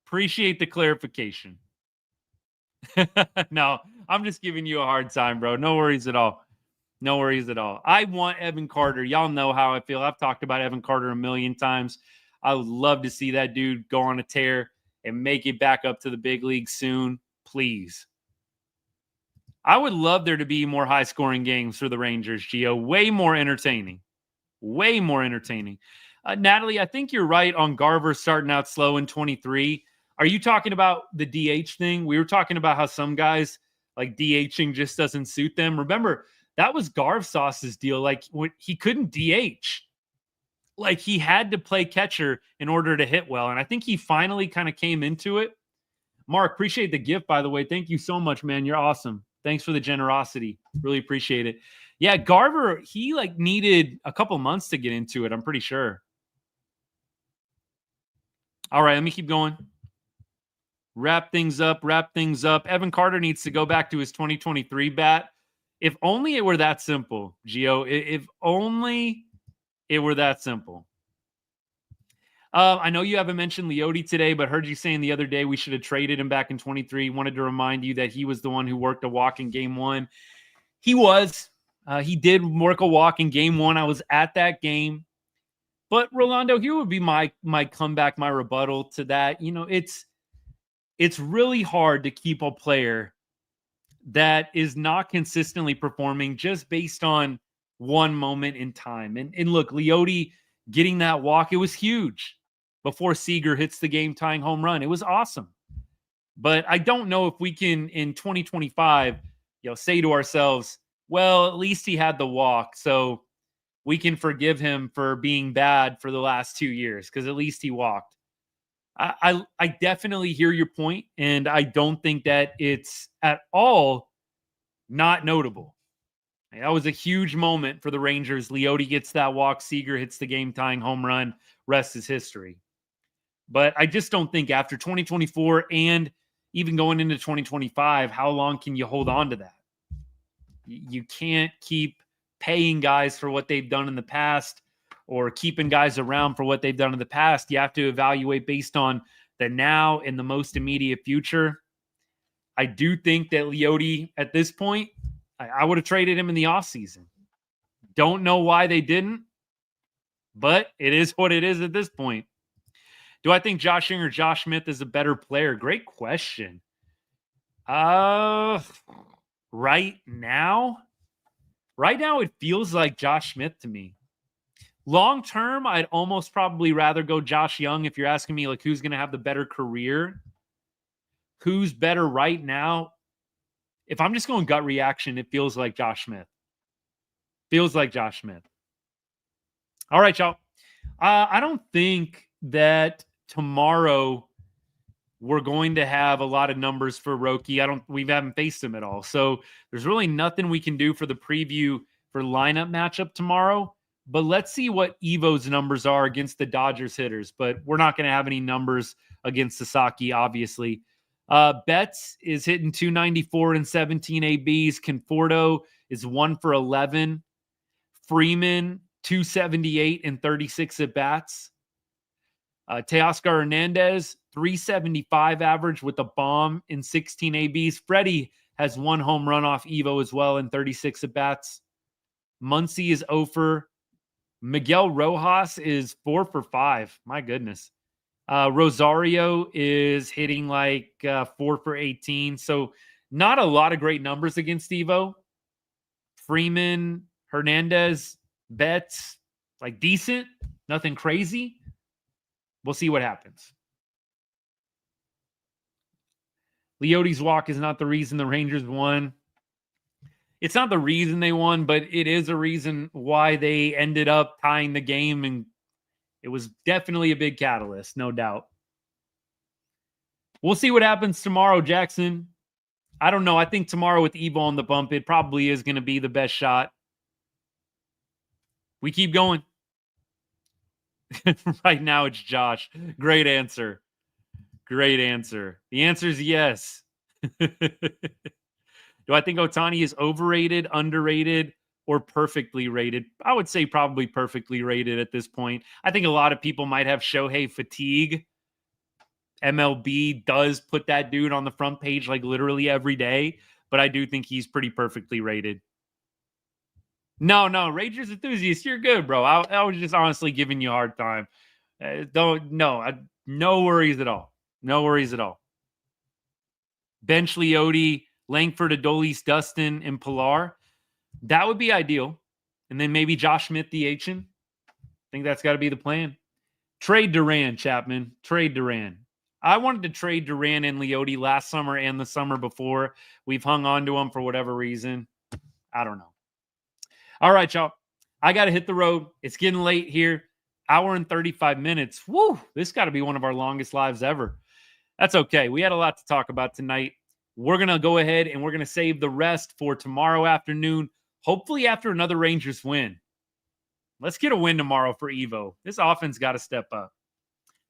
Speaker 1: Appreciate the clarification. No, I'm just giving you a hard time, bro. No worries at all. No worries at all. I want Evan Carter. Y'all know how I feel. I've talked about Evan Carter a million times. I would love to see that dude go on a tear and make it back up to the big league soon. Please. I would love there to be more high-scoring games for the Rangers, Gio. Way more entertaining. Way more entertaining. Natalie, I think you're right on Garver starting out slow in 23. Are you talking about the DH thing? We were talking about how some guys, like DHing just doesn't suit them. Remember, that was Garv Sauce's deal. Like, he couldn't DH. Like, he had to play catcher in order to hit well. And I think he finally kind of came into it. Mark, appreciate the gift, by the way. Thank you so much, man. You're awesome. Thanks for the generosity. Really appreciate it. Yeah, Garver, he like needed a couple months to get into it, I'm pretty sure. All right, let me keep going. Wrap things up. Evan Carter needs to go back to his 2023 bat. If only it were that simple, Gio. If only it were that simple. I know you haven't mentioned Leote today, but heard you saying the other day we should have traded him back in 23. Wanted to remind you that he was the one who worked a walk in game 1. He was. He did work a walk in game 1. I was at that game. But Rolando, here would be my comeback, my rebuttal to that. You know, it's really hard to keep a player that is not consistently performing just based on one moment in time. And look, Leote getting that walk, it was huge before Seager hits the game-tying home run. It was awesome. But I don't know if we can, in 2025, say to ourselves, well, at least he had the walk, so we can forgive him for being bad for the last 2 years because at least he walked. I definitely hear your point, and I don't think that it's at all not notable. That was a huge moment for the Rangers. Leote gets that walk. Seager hits the game-tying home run. Rest is history. But I just don't think after 2024 and even going into 2025, how long can you hold on to that? You can't keep paying guys for what they've done in the past or keeping guys around for what they've done in the past. You have to evaluate based on the now and the most immediate future. I do think that Leote at this point, I would have traded him in the offseason. Don't know why they didn't, but it is what it is at this point. Do I think Josh Young or Josh Smith is a better player? Great question. Right now, it feels like Josh Smith to me. Long term, I'd almost probably rather go Josh Young if you're asking me like who's going to have the better career. Who's better right now? If I'm just going gut reaction, it feels like Josh Smith. Feels like Josh Smith. All right, y'all. I don't think that tomorrow we're going to have a lot of numbers for Roki. We haven't faced him at all. So there's really nothing we can do for the preview for lineup matchup tomorrow. But let's see what Evo's numbers are against the Dodgers hitters. But we're not going to have any numbers against Sasaki, obviously. Betts is hitting 294 and 17 ABs. Conforto is 1 for 11. Freeman, 278 and 36 at bats. Teoscar Hernandez, 375 average with a bomb in 16 ABs. Freddie has 1 home run off Evo as well in 36 at bats. Muncy is 0 for. Miguel Rojas is 4 for 5. My goodness. Rosario is hitting like 4 for 18. So not a lot of great numbers against Evo. Freeman, Hernandez, Betts, like decent, nothing crazy. We'll see what happens. Leote's walk is not the reason the Rangers won. It's not the reason they won, but it is a reason why they ended up tying the game, and it was definitely a big catalyst, no doubt. We'll see what happens tomorrow, Jackson. I don't know. I think tomorrow with Evo on the bump, it probably is going to be the best shot. We keep going. Right now, it's Josh. Great answer. Great answer. The answer is yes. Do I think Ohtani is overrated, underrated, or perfectly rated? I would say probably perfectly rated at this point. I think a lot of people might have Shohei fatigue. MLB does put that dude on the front page like literally every day, but I do think he's pretty perfectly rated. No, Rangers enthusiast, you're good, bro. I was just honestly giving you a hard time. No worries at all. No worries at all. Bench Leote, Langford, Adolis, Dustin, and Pilar. That would be ideal. And then maybe Josh Smith DHing. I think that's got to be the plan. Trade Duran, Chapman. Trade Duran. I wanted to trade Duran and Leote last summer and the summer before. We've hung on to him for whatever reason. I don't know. All right, y'all. I got to hit the road. It's getting late here. Hour and 35 minutes. Woo! This got to be one of our longest lives ever. That's okay. We had a lot to talk about tonight. We're going to go ahead and we're going to save the rest for tomorrow afternoon, hopefully after another Rangers win. Let's get a win tomorrow for Evo. This offense got to step up.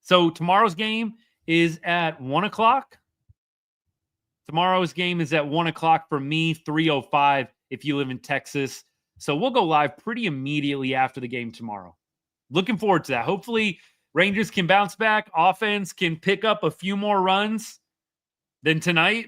Speaker 1: So tomorrow's game is at 1 o'clock. Tomorrow's game is at 1 o'clock for me, 3:05 if you live in Texas. So we'll go live pretty immediately after the game tomorrow. Looking forward to that. Hopefully Rangers can bounce back. Offense can pick up a few more runs than tonight.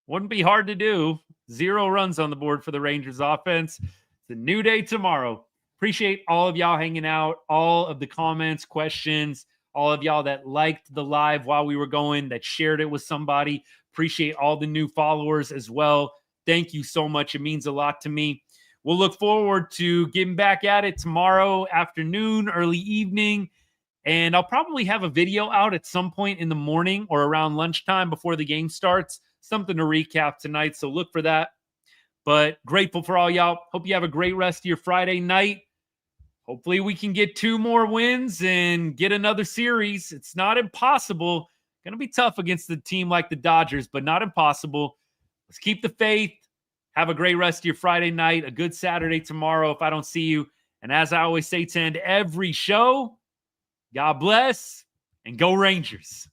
Speaker 1: Wouldn't be hard to do. 0 runs on the board for the Rangers offense. It's a new day tomorrow. Appreciate all of y'all hanging out, all of the comments, questions, all of y'all that liked the live while we were going, that shared it with somebody. Appreciate all the new followers as well. Thank you so much. It means a lot to me. We'll look forward to getting back at it tomorrow afternoon, early evening. And I'll probably have a video out at some point in the morning or around lunchtime before the game starts. Something to recap tonight, so look for that. But grateful for all y'all. Hope you have a great rest of your Friday night. Hopefully we can get 2 more wins and get another series. It's not impossible. Going to be tough against a team like the Dodgers, but not impossible. Let's keep the faith. Have a great rest of your Friday night. A good Saturday tomorrow if I don't see you. And as I always say to end every show, God bless and go Rangers.